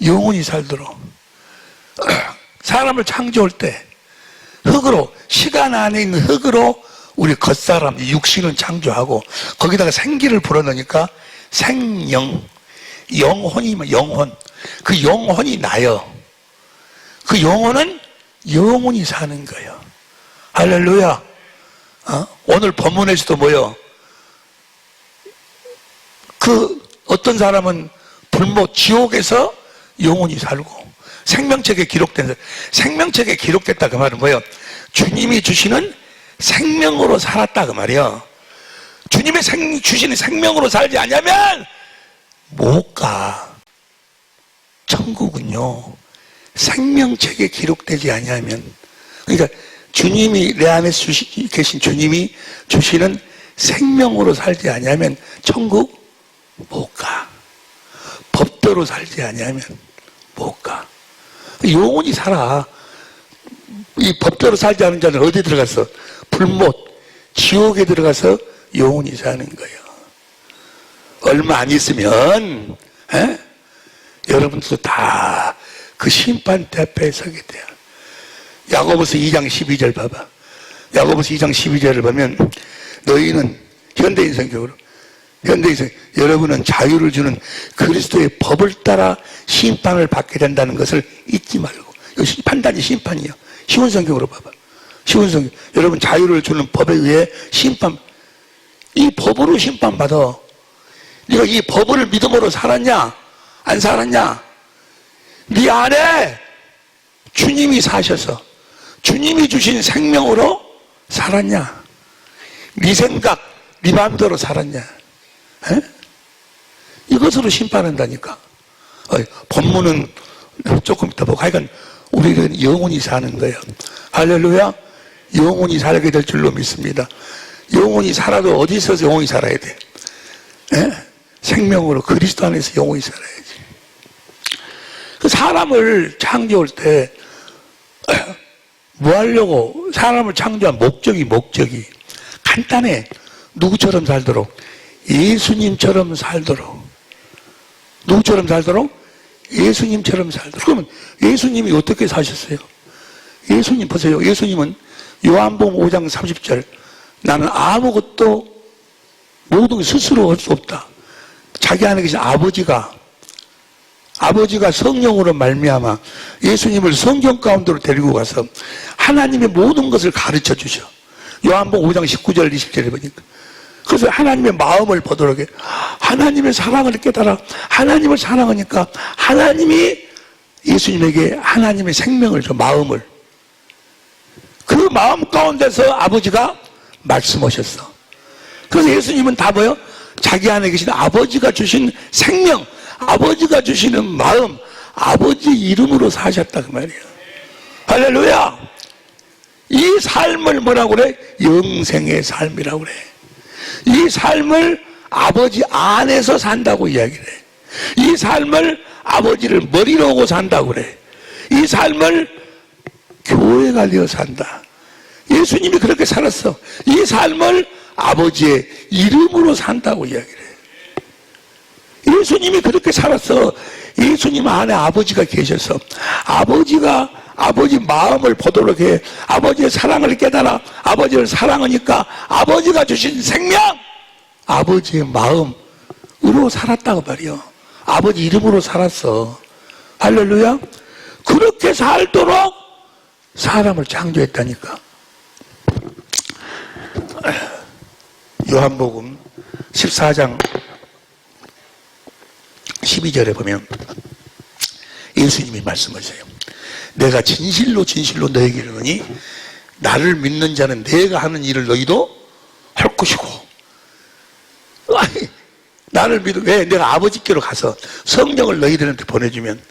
영원히 살도록. 사람을 창조할 때 흙으로, 시간 안에 있는 흙으로 우리 겉사람, 육신을 창조하고 거기다가 생기를 불어넣으니까 생영, 영혼이면 영혼. 그 영혼이 나요. 그 영혼은 영원히 사는 거예요. 할렐루야. 오늘 본문에서도 뭐요? 그 어떤 사람은 불못, 지옥에서 영원히 살고, 생명책에 기록된, 생명책에 기록됐다 그 말은 뭐예요? 주님이 주시는 생명으로 살았다 그 말이에요. 주님의 주시는 생명으로 살지 않으면 못 가. 천국은요, 생명책에 기록되지 아니하면, 그러니까 주님이 내 안에 계신 주님이 주시는 생명으로 살지 아니하면 천국 못 가. 법대로 살지 아니하면 못 가. 영원히 살아. 이 법대로 살지 않은 자는 어디 들어갔어? 불못, 지옥에 들어가서 영원히 사는 거예요. 얼마 안 있으면 여러분들도 다 그 심판대 앞에 서게 돼요. 야고보서 2장 12절 봐봐. 야고보서 2장 12절을 보면 너희는 현대인 성경으로, 여러분은 자유를 주는 그리스도의 법을 따라 심판을 받게 된다는 것을 잊지 말고. 이거 판단이 심판이에요. 쉬운 성경으로 봐봐. 쉬운 성경. 여러분 자유를 주는 법에 의해 심판, 이 법으로 심판받아. 네가 이 법을 믿음으로 살았냐? 안 살았냐? 네 안에 주님이 사셔서 주님이 주신 생명으로 살았냐? 네 생각, 네 마음대로 살았냐? 에? 이것으로 심판한다니까. 본문은 조금 이따 보고, 하여간 우리는 영원히 사는 거예요. 할렐루야. 영원히 살게 될 줄로 믿습니다. 영원히 살아도 어디 있어서 영원히 살아야 돼? 예? 생명으로 그리스도 안에서 영원히 살아야지. 그 사람을 창조할 때 뭐 하려고 사람을 창조한 목적이 간단해. 누구처럼 살도록? 예수님처럼 살도록. 누구처럼 살도록? 예수님처럼 살도록. 그러면 예수님이 어떻게 사셨어요? 예수님 보세요. 예수님은 요한복음 5장 30절 나는 아무것도 모든 것 스스로 할 수 없다. 자기 안에 계신 아버지가 성령으로 말미암아 예수님을 성경 가운데로 데리고 가서 하나님의 모든 것을 가르쳐 주셔. 요한복음 5장 19절 20절에 보니까. 그래서 하나님의 마음을 보도록 해. 하나님의 사랑을 깨달아. 하나님을 사랑하니까 하나님이 예수님에게 하나님의 생명을 줘, 마음을. 그 마음 가운데서 아버지가 말씀하셨어. 그래서 예수님은 다 뭐요? 자기 안에 계신 아버지가 주신 생명, 아버지가 주시는 마음, 아버지 이름으로 사셨다 그 말이에요. 할렐루야! 이 삶을 뭐라고 그래? 영생의 삶이라고 그래. 이 삶을 아버지 안에서 산다고 이야기를 해. 이 삶을 아버지를 머리로 오고 산다고 그래. 이 삶을 교회가 되어 산다. 예수님이 그렇게 살았어. 이 삶을 아버지의 이름으로 산다고 이야기를 해. 예수님이 그렇게 살았어. 예수님 안에 아버지가 계셔서 아버지가 아버지 마음을 보도록 해. 아버지의 사랑을 깨달아. 아버지를 사랑하니까 아버지가 주신 생명, 아버지의 마음으로 살았다고 말이요. 아버지 이름으로 살았어. 할렐루야. 그렇게 살도록 사람을 창조했다니까. 요한복음 14장 12절에 보면 예수님이 말씀하세요. 내가 진실로 너에게 이르노니 나를 믿는 자는 내가 하는 일을 너희도 할 것이고. 아니, 나를 믿어. 왜? 내가 아버지께로 가서 성령을 너희들한테 보내주면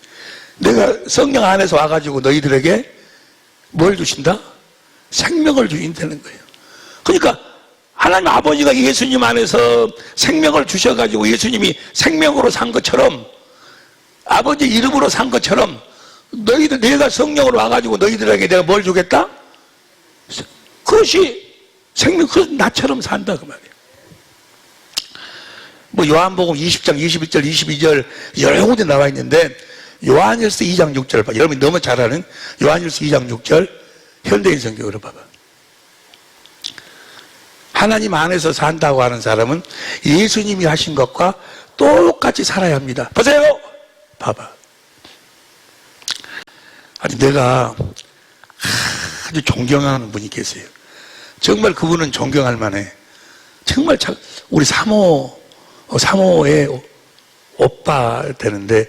내가 성령 안에서 와가지고 너희들에게 뭘 주신다? 생명을 주신다는 거예요. 그러니까 하나님 아버지가 예수님 안에서 생명을 주셔가지고 예수님이 생명으로 산 것처럼 아버지 이름으로 산 것처럼 너희들, 내가 성령으로 와가지고 너희들에게 내가 뭘 주겠다? 그것이 생명, 그 나처럼 산다 그 말이에요. 뭐 요한복음 20장 21절 22절 여러 군데 나와 있는데 요한일서 2장 6절 봐. 여러분이 너무 잘 아는 요한일서 2장 6절 현대인 성경으로 봐봐. 하나님 안에서 산다고 하는 사람은 예수님이 하신 것과 똑같이 살아야 합니다. 보세요. 봐봐. 아니 내가 아주 존경하는 분이 계세요. 정말 그분은 존경할 만해. 정말 우리 사모의 오빠 되는데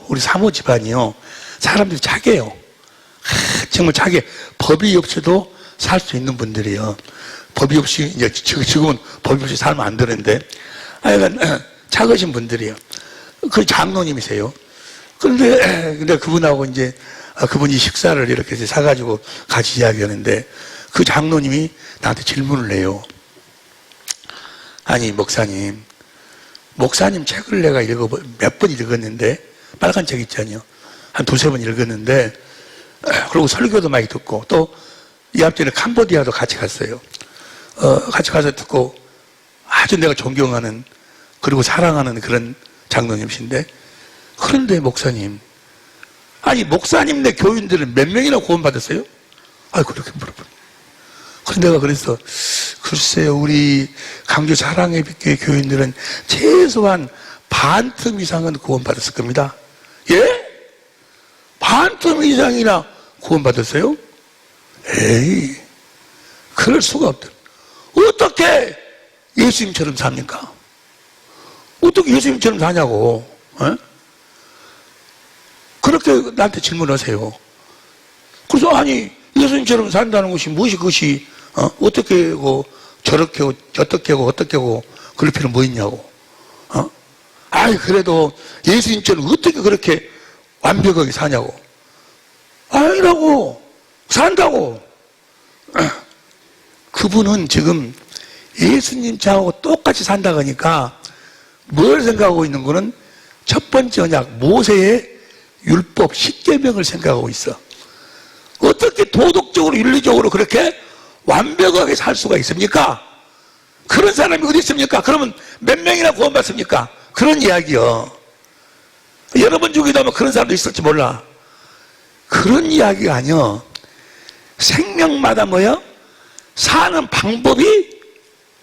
우리 사모 집안이요. 사람들이 착해요. 정말 착해. 법이 없이도 살 수 있는 분들이요. 법이 없이 이제 지금은 법이 없이 살면 안 되는데 하여간 착하신 분들이요. 그 장로님이세요. 근데 그분하고 이제 그분이 식사를 이렇게 사가지고 같이 이야기하는데 그 장로님이 나한테 질문을 해요. 아니 목사님 책을 내가 몇 번 읽었는데 빨간 책 있잖아요. 한 두세 번 읽었는데 그리고 설교도 많이 듣고 또 이 앞전에 캄보디아도 같이 갔어요. 같이 가서 듣고 아주 내가 존경하는 그리고 사랑하는 그런 장로님이신데 그런데 목사님 아니 목사님네 교인들은 몇 명이나 구원받았어요? 그렇게 물어보네. 그래서 내가 그래서 글쎄요 우리 강주 사랑의 빛교회 교인들은 최소한 반틈 이상은 구원받았을 겁니다. 예? 반틈 이상이나 구원받았어요? 에이 그럴 수가 없다. 어떻게 예수님처럼 삽니까? 어떻게 예수님처럼 사냐고. 그렇게 나한테 질문하세요. 그래서 아니 예수님처럼 산다는 것이 무엇이 그것이 어떻게 하고 저렇게 하고 어떻게 하고 어떻게 하고 그럴 필요는 뭐 있냐고. 그래도 예수님처럼 어떻게 그렇게 완벽하게 사냐고. 아니라고 산다고. 그분은 지금 예수님하고 똑같이 산다고 하니까 뭘 생각하고 있는 거는 첫 번째 언약 모세의 율법 10계명을 생각하고 있어. 어떻게 도덕적으로 윤리적으로 그렇게 완벽하게 살 수가 있습니까? 그런 사람이 어디 있습니까? 그러면 몇 명이나 구원받습니까? 그런 이야기요. 여러분 중에도 아마 그런 사람도 있을지 몰라. 그런 이야기가 아니요. 생명마다 뭐요? 사는 방법이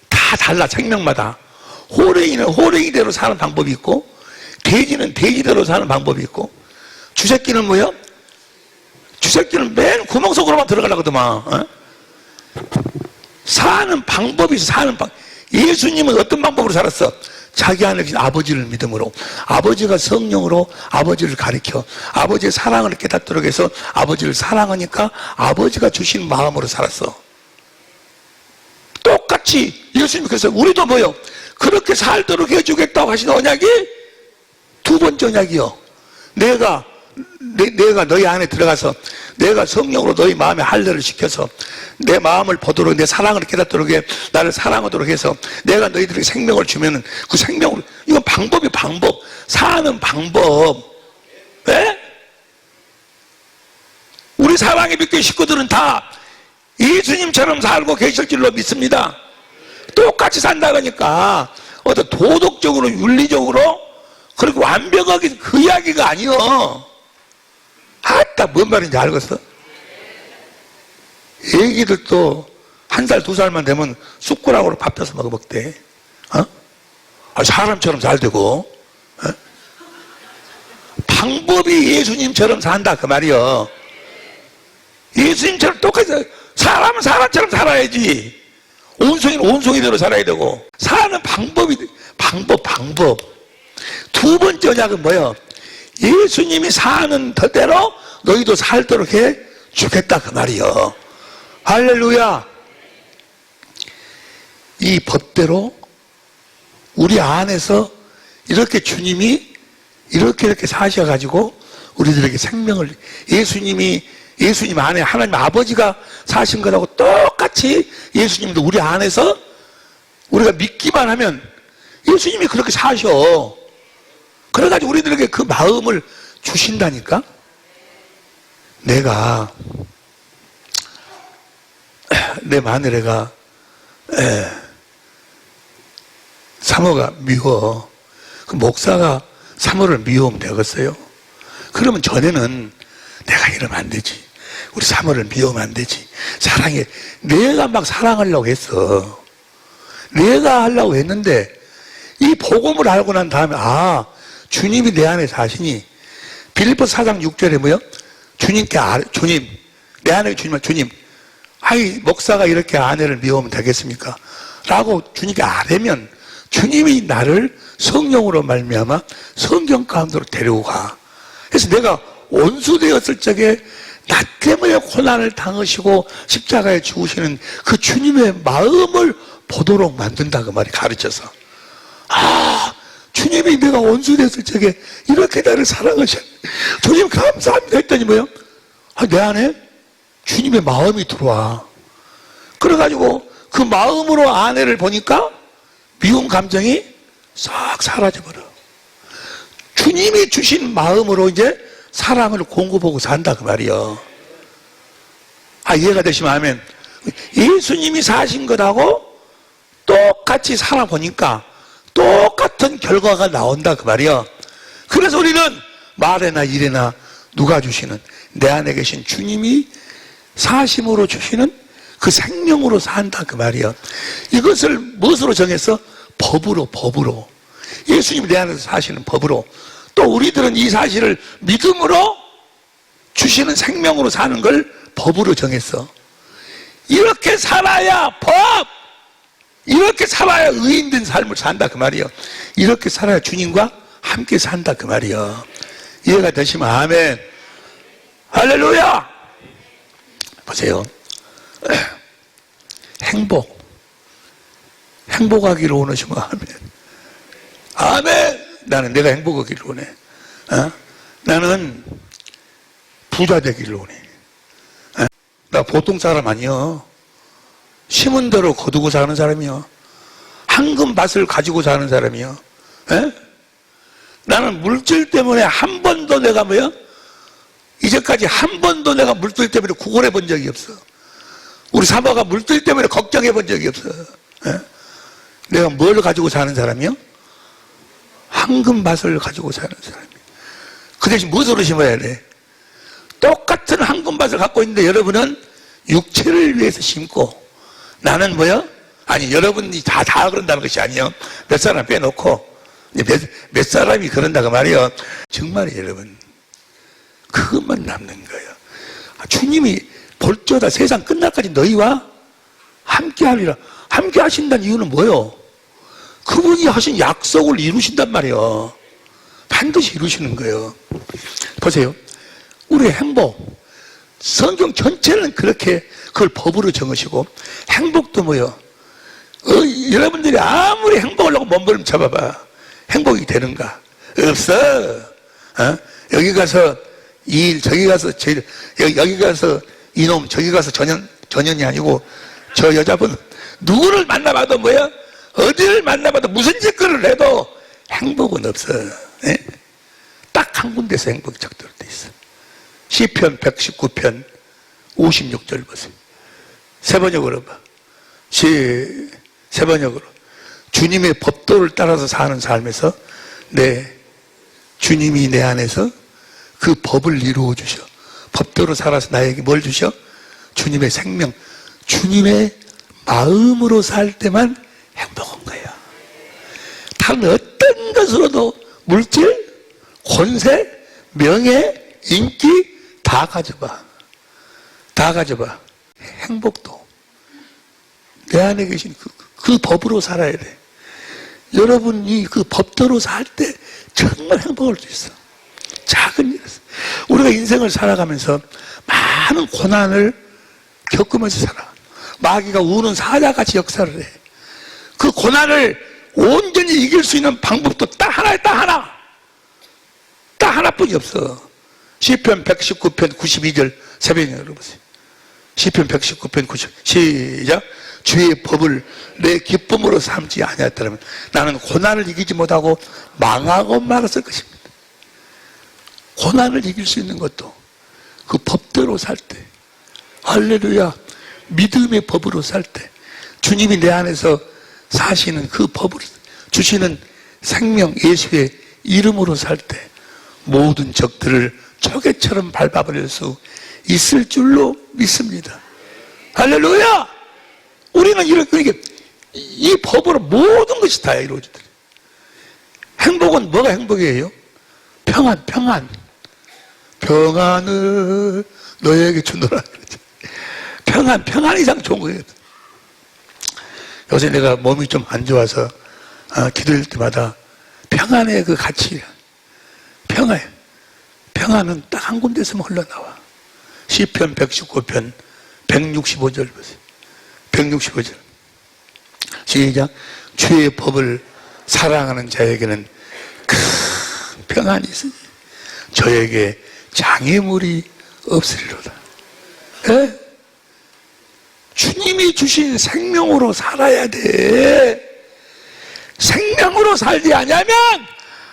다 달라. 생명마다. 호랭이는 호랭이대로 사는 방법이 있고, 돼지는 돼지대로 사는 방법이 있고, 쥐새끼는 뭐요? 쥐새끼는 맨 구멍 속으로만 들어가려거든만. 어? 사는 방법이 있어. 사는 방. 예수님은 어떤 방법으로 살았어? 자기 안에 계신 아버지를 믿음으로, 아버지가 성령으로 아버지를 가리켜 아버지의 사랑을 깨닫도록 해서 아버지를 사랑하니까 아버지가 주신 마음으로 살았어. 똑같이 예수님이 그래서 우리도 뭐요? 그렇게 살도록 해주겠다고 하신 언약이 두 번째 언약이요. 내가 너희 안에 들어가서 내가 성령으로 너희 마음에 할례를 시켜서 내 마음을 보도록 내 사랑을 깨닫도록 해 나를 사랑하도록 해서 내가 너희들에게 생명을 주면은 그 생명으로 이건 방법이 방법 사는 방법. 네? 우리 사랑의 믿기 식구들은 다 예수님처럼 살고 계실 줄로 믿습니다. 똑같이 산다 그러니까 어떤 도덕적으로 윤리적으로 그렇게 완벽하게 그 이야기가 아니요. 아따 뭔 말인지 알겠어? 애기들도 1살 2살만 되면 숟가락으로 밥 펴서 먹대. 어? 사람처럼 잘 되고. 어? 방법이 예수님처럼 산다 그 말이요. 예수님처럼 똑같이 사람은 사람처럼 살아야지. 온송이는 온송이대로 살아야 되고. 사는 방법이 방법. 두 번째 언약은 뭐예요? 예수님이 사는 대로 너희도 살도록 해 주겠다 그 말이요. 할렐루야. 이 법대로 우리 안에서 이렇게 주님이 이렇게 사셔가지고 우리들에게 생명을 예수님 안에 하나님 아버지가 사신 거라고 똑같이 예수님도 우리 안에서 우리가 믿기만 하면 예수님이 그렇게 사셔. 그래가지고 우리들에게 그 마음을 주신다니까? 내 마누라가 사모가 미워. 그 목사가 사모를 미워하면 되겠어요? 그러면 전에는 내가 이러면 안 되지. 우리 사모를 미워하면 안 되지. 사랑해. 내가 막 사랑하려고 했어. 내가 하려고 했는데 이 복음을 알고 난 다음에 주님이 내 안에 사시니 빌립보서 4장 6절에 뭐요? 주님 내 안에 주님 목사가 이렇게 아내를 미워하면 되겠습니까? 라고 주님께 아뢰면 주님이 나를 성령으로 말미암아 성경 가운데로 데리고 가. 그래서 내가 원수되었을 적에 나 때문에 고난을 당하시고 십자가에 죽으시는 그 주님의 마음을 보도록 만든다 그 말이 가르쳐서 주님이 내가 원수됐을 적에 이렇게 나를 사랑하셨네. 주님 감사합니다 했더니 뭐요? 내 안에 주님의 마음이 들어와. 그래가지고 그 마음으로 아내를 보니까 미운 감정이 싹 사라져버려. 주님이 주신 마음으로 이제 사랑을 공급하고 산다 그 말이요. 이해가 되시면 아멘. 예수님이 사신 것하고 똑같이 살아보니까 똑같은 결과가 나온다 그 말이요. 그래서 우리는 말에나 일에나 누가 주시는 내 안에 계신 주님이 사심으로 주시는 그 생명으로 산다 그 말이요. 이것을 무엇으로 정했어? 법으로. 예수님이 내 안에서 사시는 법으로. 또 우리들은 이 사실을 믿음으로 주시는 생명으로 사는 걸 법으로 정했어. 이렇게 살아야 이렇게 살아야 의인된 삶을 산다 그 말이요. 이렇게 살아야 주님과 함께 산다 그 말이요. 이해가 되시면 아멘. 할렐루야. 보세요. 행복하기를 원하시면 아멘. 나는 내가 행복하기를 원해. 나는 부자 되기를 원해. 나 보통 사람 아니여. 심은 대로 거두고 사는 사람이요. 황금밭을 가지고 사는 사람이요. 에? 나는 물질 때문에 한 번도 내가 이제까지 한 번도 내가 물질 때문에 구걸해 본 적이 없어. 우리 사모가 물질 때문에 걱정해 본 적이 없어. 에? 내가 뭘 가지고 사는 사람이요? 황금밭을 가지고 사는 사람이요. 그 대신 무엇으로 심어야 돼? 똑같은 황금밭을 갖고 있는데 여러분은 육체를 위해서 심고 나는 아니 여러분이 다 그런다는 것이 아니에요. 몇 사람 빼놓고 몇 사람이 그런다고 말이에요. 정말 여러분 그것만 남는 거예요. 주님이 볼지어다 세상 끝날까지 너희와 함께하리라. 함께 하신다는 이유는 뭐요? 그분이 하신 약속을 이루신단 말이에요. 반드시 이루시는 거예요. 보세요. 우리의 행복 성경 전체는 그렇게 그걸 법으로 정하시고 행복도 여러분들이 아무리 행복을 하고 몸부림 잡아봐 행복이 되는가? 없어. 여기 가서 일 저기 가서 여기 가서 이놈 저기 가서 전현이 아니고 저 여자분 누구를 만나봐도 어디를 만나봐도 무슨 짓거리를 해도 행복은 없어. 딱 한 군데서 행복이 적절돼 있어. 시편 119편 56절 보세요. 세 번역으로 봐. 세 번역으로. 주님의 법도를 따라서 사는 삶에서 주님이 내 안에서 그 법을 이루어 주셔. 법도로 살아서 나에게 뭘 주셔? 주님의 생명. 주님의 마음으로 살 때만 행복한 거야. 다른 어떤 것으로도 물질, 권세, 명예, 인기 다 가져봐. 다 가져봐. 행복도 내 안에 계신 그 법으로 살아야 돼. 여러분이 그 법대로 살 때 정말 행복할 수 있어. 작은 일에서. 우리가 인생을 살아가면서 많은 고난을 겪으면서 살아. 마귀가 우는 사자같이 역사를 해. 그 고난을 온전히 이길 수 있는 방법도 딱 하나. 딱 하나뿐이 없어. 시편 119편 92절 새벽에 열어보세요. 시편 119편 90 시작. 주의 법을 내 기쁨으로 삼지 아니하였다면 나는 고난을 이기지 못하고 망하고 말았을 것입니다. 고난을 이길 수 있는 것도 그 법대로 살 때, 할렐루야, 믿음의 법으로 살 때, 주님이 내 안에서 사시는 그 법으로 주시는 생명 예수의 이름으로 살 때 모든 적들을 초계처럼 밟아버릴 수 있을 줄로 믿습니다. 할렐루야! 우리는 이렇게 이 법으로 모든 것이 다 이루어지더래. 행복은 뭐가 행복이에요? 평안. 평안을 너에게 주노라. 평안 이상 좋은 거예요. 요새 내가 몸이 좀 안 좋아서 기도할 때마다 평안의 그 가치, 평안은 딱 한 군데서만 흘러나와. 시편 119편 165절 보세요. 165절 시작. 주의 법을 사랑하는 자에게는 큰 평안이 있으니 저에게 장애물이 없으리로다. 에? 주님이 주신 생명으로 살아야 돼. 생명으로 살지 않으면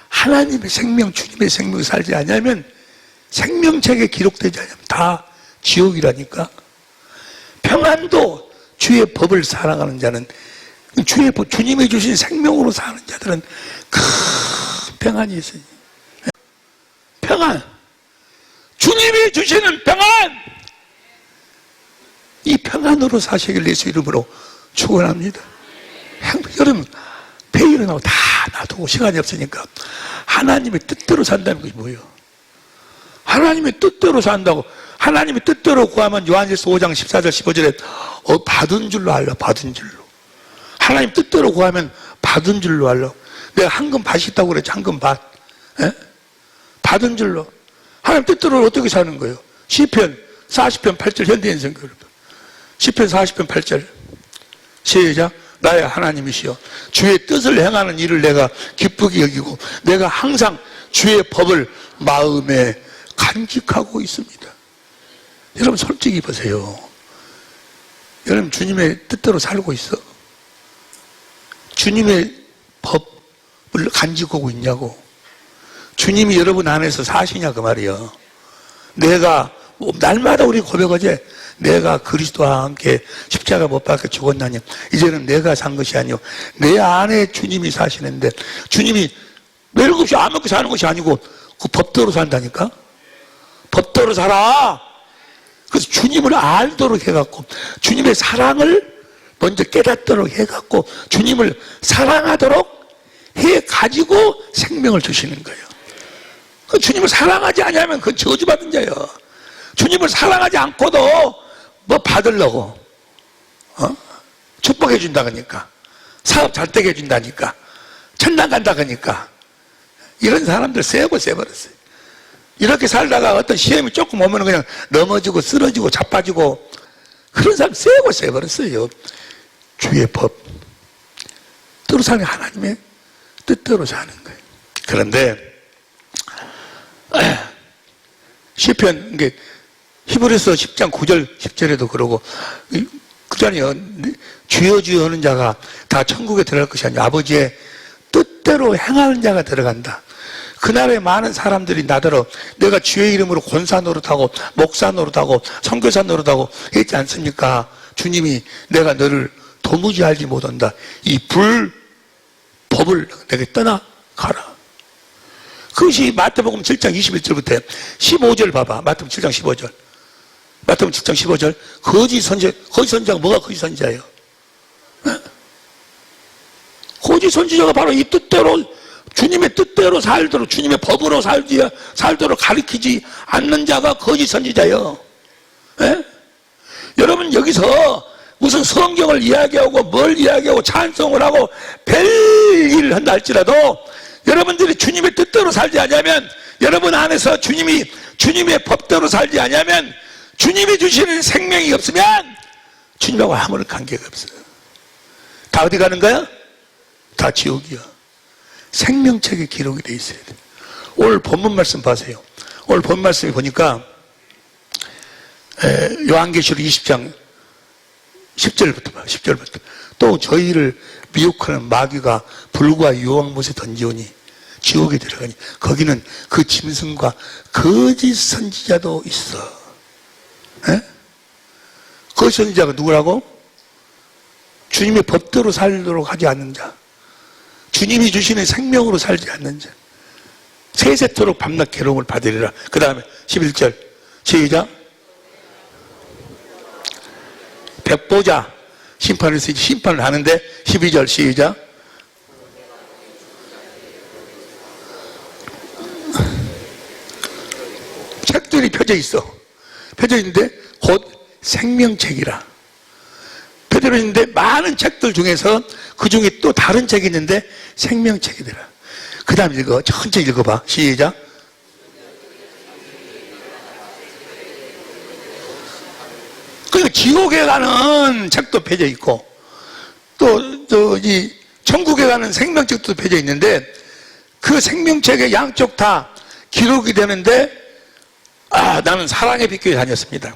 하나님의 생명, 주님의 생명을 살지 않으면 생명책에 기록되지 않으면 다 지옥이라니까. 평안도 주의 법을 살아가는 자는 주님이 주신 생명으로 사는 자들은 큰 평안이 있으니. 평안. 주님이 주시는 평안. 이 평안으로 사시길 예수 이름으로 축원합니다. 여러분 배 일어나고 다 놔두고 시간이 없으니까 하나님의 뜻대로 산다는 것이 뭐예요? 하나님의 뜻대로 산다고. 하나님의 뜻대로 구하면 요한일서 5장 14절 15절에 받은 줄로 알라. 받은 줄로. 하나님 뜻대로 구하면 받은 줄로 알라. 내가 황금밭이 있다고 그랬지. 황금밭. 에? 받은 줄로. 하나님 뜻대로 어떻게 사는 거예요? 시편 40편 8절 현대인생글. 시편 40편 8절 시작. 나의 하나님이시여 주의 뜻을 행하는 일을 내가 기쁘게 여기고 내가 항상 주의 법을 마음에 간직하고 있습니다. 여러분 솔직히 보세요. 여러분 여러분 주님의 뜻대로 살고 있어? 주님의 법을 간직하고 있냐고? 주님이 여러분 안에서 사시냐 그 말이야. 내가 날마다 우리 고백하지. 내가 그리스도와 함께 십자가 못 박혀 죽었나니 이제는 내가 산 것이 아니요 내 안에 주님이 사시는데, 주님이 매일 없이 아무것도 사는 것이 아니고 그 법대로 산다니까. 법대로 살아. 그래서 주님을 알도록 해갖고 주님의 사랑을 먼저 깨닫도록 해갖고 주님을 사랑하도록 해가지고 생명을 주시는 거예요. 주님을 사랑하지 않으면 그건 저주받은 자예요. 주님을 사랑하지 않고도 뭐 받으려고 축복해 준다니까, 사업 잘 되게 해준다니까, 천당 간다 그러니까. 이런 사람들 세버렸어요. 이렇게 살다가 어떤 시험이 조금 오면 그냥 넘어지고 쓰러지고 자빠지고, 그런 사람 세버렸어요. 주의 법 뜻대로 사는, 하나님의 뜻대로 사는 거예요. 그런데 시편, 이게 히브리서 10장 9절 10절에도 그러고 그잖아요. 주여 주여 하는 자가 다 천국에 들어갈 것이 아니라 아버지의 뜻대로 행하는 자가 들어간다. 그날에 많은 사람들이 나더러 내가 주의 이름으로 권사 노릇하고 목사 노릇하고 선교사 노릇하고 했지 않습니까? 주님이 내가 너를 도무지 알지 못한다. 이 불법을 내게 떠나가라. 그것이 마태복음 7장 21절부터 15절 봐봐. 마태복음 7장 15절. 마태복음 7장 15절. 거짓 선지자가 뭐가 거짓 선지자예요? 거짓 선지자가 바로 이 뜻대로, 주님의 뜻대로 살도록, 주님의 법으로 살도록 가르치지 않는 자가 거짓 선지자예요. 예? 여러분 여기서 무슨 성경을 이야기하고 뭘 이야기하고 찬송을 하고 별일을 한다 할지라도 여러분들이 주님의 뜻대로 살지 않으면, 여러분 안에서 주님의 법대로 살지 않으면, 주님이 주시는 생명이 없으면 주님하고 아무런 관계가 없어요. 다 어디 가는 거야? 다 지옥이야. 생명책에 기록이 돼 있어야 돼. 오늘 본문 말씀 보세요. 오늘 본문 말씀에 보니까 요한계시록 20장 10절부터 봐. 10절부터. 또 저희를 미혹하는 마귀가 불과 유황못에 던지오니 지옥에 들어가니 거기는 그 짐승과 거짓 선지자도 있어. 에? 거짓 선지자가 누구라고? 주님의 법대로 살도록 하지 않는 자, 주님이 주시는 생명으로 살지 않는 자, 세세토록 밤낮 괴로움을 받으리라. 그 다음에 11절 시작. 백보자 심판에서 심판을 하는데 12절 시작. 책들이 펴져 있어. 펴져 있는데 곧 생명책이라. 펴져 있는데 많은 책들 중에서 그 중에 또 다른 책이 있는데 생명책이더라. 그 다음 읽어. 천천히 읽어봐. 시작. 그러니까 지옥에 가는 책도 펴져 있고 또 이 천국에 가는 생명책도 펴져 있는데 그 생명책에 양쪽 다 기록이 되는데 나는 사랑의 빛교회 다녔습니다.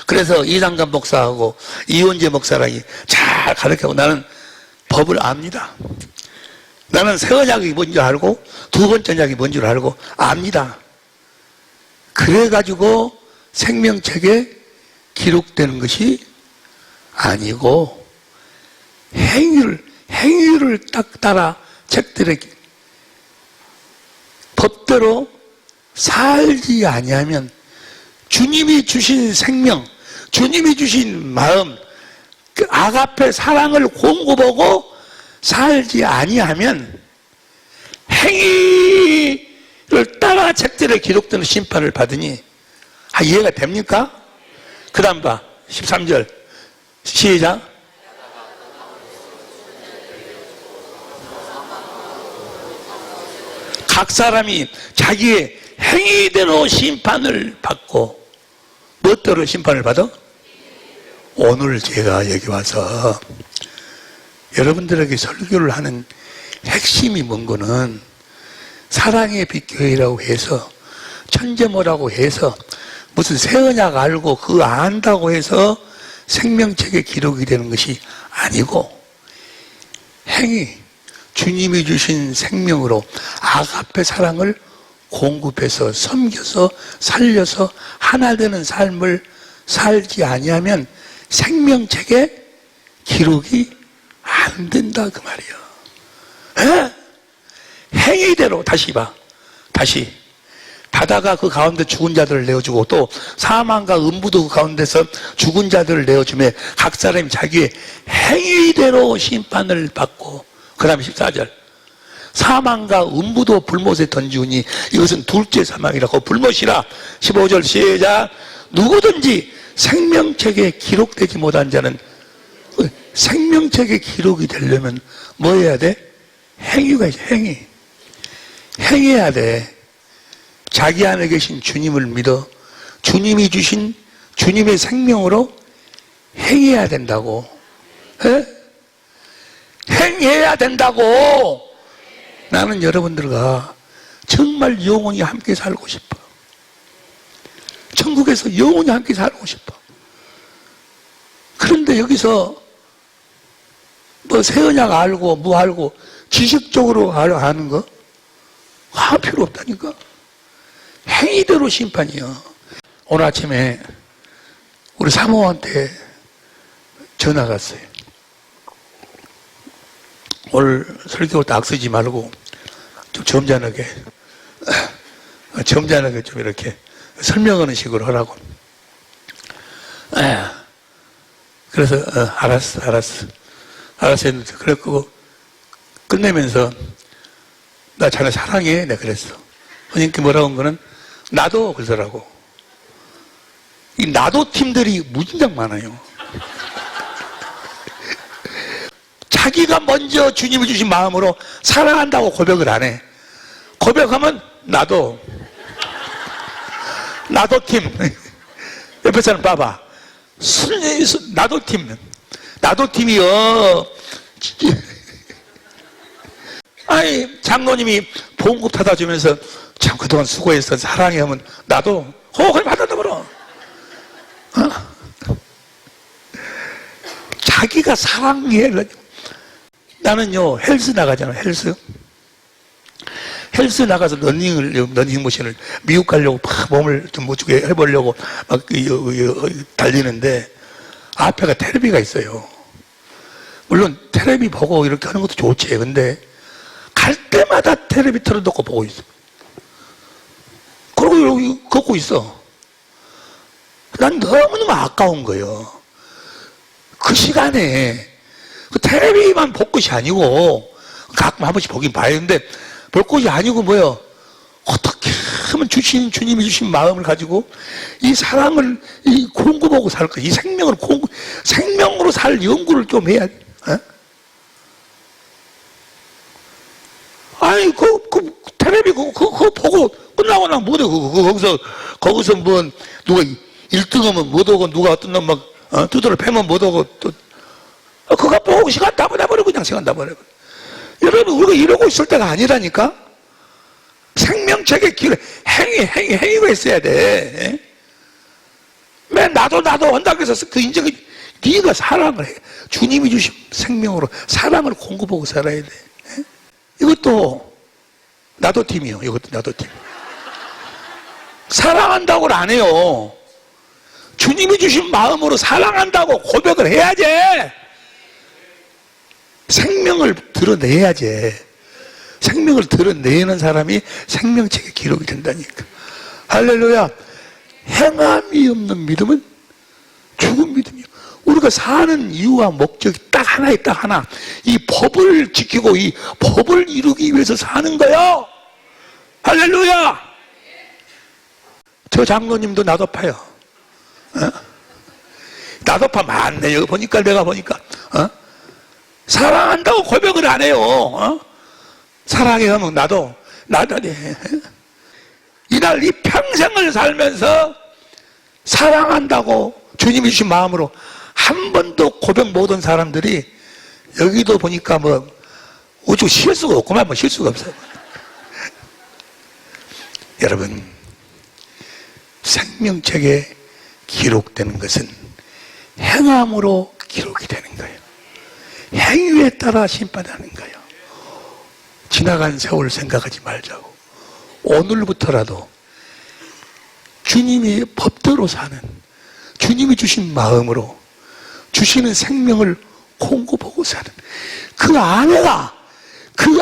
그래서 이상감 목사하고 이원재 목사랑이 잘 가르치고 나는 법을 압니다. 나는 새 언약이 뭔지 알고 두 번째 언약이 뭔지 알고 압니다. 그래가지고 생명책에 기록되는 것이 아니고 행위를 딱 따라 책들의 법대로 살지 아니하면 주님이 주신 생명, 주님이 주신 마음, 그 아가페 사랑을 공급하고 살지 아니하면 행위를 따라 책들에 기록되는 심판을 받으니 이해가 됩니까? 그 다음 봐. 13절 시작. 각 사람이 자기의 행위대로 심판을 받고 무엇대로 심판을 받아? 오늘 제가 여기 와서 여러분들에게 설교를 하는 핵심이 뭔 거는 사랑의 빛교회라고 해서 천재모라고 해서 무슨 새 언약 알고 그거 안다고 해서 생명책에 기록이 되는 것이 아니고 행위, 주님이 주신 생명으로 아가페 사랑을 공급해서 섬겨서 살려서 하나 되는 삶을 살지 아니하면 생명책에 기록이 안 된다 그 말이야. 행위대로 다시 봐. 다시 바다가 그 가운데 죽은 자들을 내어주고 또 사망과 음부도 그 가운데서 죽은 자들을 내어주며 각 사람이 자기의 행위대로 심판을 받고 그 다음에 14절 사망과 음부도 불못에 던지우니 이것은 둘째 사망이라고 불못이라 15절 시작 누구든지 생명책에 기록되지 못한 자는 생명책에 기록이 되려면 뭐 해야 돼? 행위가 있어. 행해야 돼. 자기 안에 계신 주님을 믿어 주님이 주신 주님의 생명으로 행해야 된다고. 행해야 된다고. 나는 여러분들과 정말 영원히 함께 살고 싶어. 천국에서 영원히 함께 살고 싶어. 그런데 여기서 뭐 새언약 알고 뭐 알고 지식적으로 아는 거 할 필요 없다니까. 행위대로 심판이요. 오늘 아침에 우리 사모한테 전화가 왔어요. 오늘 설교 딱 쓰지 말고 좀 점잖게 좀 이렇게 설명하는 식으로 하라고. 그래서 알았어 했는데 그랬고 끝내면서 나 자네 사랑해 내가 그랬어. 선생님께 뭐라고 한 거는 나도 그러더라고. 이 나도 팀들이 무진장 많아요. 자기가 먼저 주님이 주신 마음으로 사랑한다고 고백을 안 해. 고백하면 나도 팀. 옆에 사람 봐봐. 나도 팀이요. 아니 장로님이 보험금 타다 주면서 참 그동안 수고했어 사랑해 하면 나도 그걸 받았다 그러. 자기가 사랑해. 나는요 헬스 나가잖아. 헬스 나가서 러닝머신을 미국 가려고 막 몸을 좀 멋지게 해보려고 막 달리는데 앞에가 테레비가 있어요. 물론 테레비 보고 이렇게 하는 것도 좋지. 근데 갈 때마다 테레비 틀어놓고 보고 있어. 그러고 여기 걷고 있어. 난 너무너무 아까운 거예요. 그 시간에 그 테레비만 볼 것이 아니고 가끔 한 번씩 보긴 봐야 되는데 볼 것이 아니고 뭐요? 어떻게 하면 주님이 주신 마음을 가지고 이 사랑을 공급하고 살 거야. 이 생명으로 살 연구를 좀 해야 돼. 아니, 테레비 그거 보고 끝나고 나면 뭐래, 거기서 뭐, 누가 1등하면 못하고, 누가 어떤 놈 막, 두드러 패면 못하고, 또, 그거 보고 시간 다 보내버려, 그냥 시간 다 보내버려. 여러분, 우리가 이러고 있을 때가 아니라니까? 생명책에 행위가 있어야 돼. 맨 나도 한다고 해서 그 인정이, 네가 사랑을 해. 주님이 주신 생명으로 사랑을 공급하고 살아야 돼. 이것도 나도 팀이요. 이것도 나도 팀. 사랑한다고는 안 해요. 주님이 주신 마음으로 사랑한다고 고백을 해야지. 생명을 드러내야지. 생명을 드러내는 사람이 생명책에 기록이 된다니까. 할렐루야. 행함이 없는 믿음은 죽은 믿음이요. 우리가 사는 이유와 목적이 딱 하나. 이 법을 지키고 이 법을 이루기 위해서 사는 거요. 할렐루야. 저 장로님도 나도파요. 나도파 많네. 여기 보니까 내가 보니까 사랑한다고 고백을 안 해요. 사랑해 하면 나도 이날 이 평생을 살면서 사랑한다고 주님이 주신 마음으로 한 번도 고백 못한 사람들이 여기도 보니까 뭐 우주 실수가 없구만. 뭐 실수가 없어요. 여러분, 생명책에 기록되는 것은 행 행함으로 기록이 되는 거예요. 행위에 따라 심판하는 거예요. 지나간 세월 생각하지 말자고. 오늘부터라도 주님이 법대로 사는, 주님이 주신 마음으로 주시는 생명을 공급하고 사는 그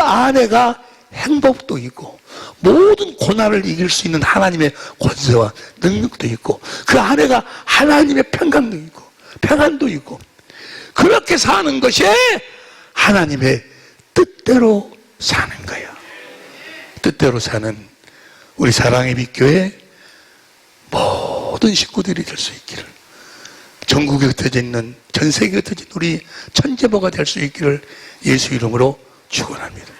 아내가 행복도 있고 모든 고난을 이길 수 있는 하나님의 권세와 능력도 있고 그 아내가 하나님의 평안도 있고 그렇게 사는 것이 하나님의 뜻대로 사는 거야. 뜻대로 사는 우리 사랑의 빛교회 모든 식구들이 될 수 있기를, 전국에 흩어져 있는, 전 세계에 흩어진 우리 천재모가 될 수 있기를 예수 이름으로 축원합니다.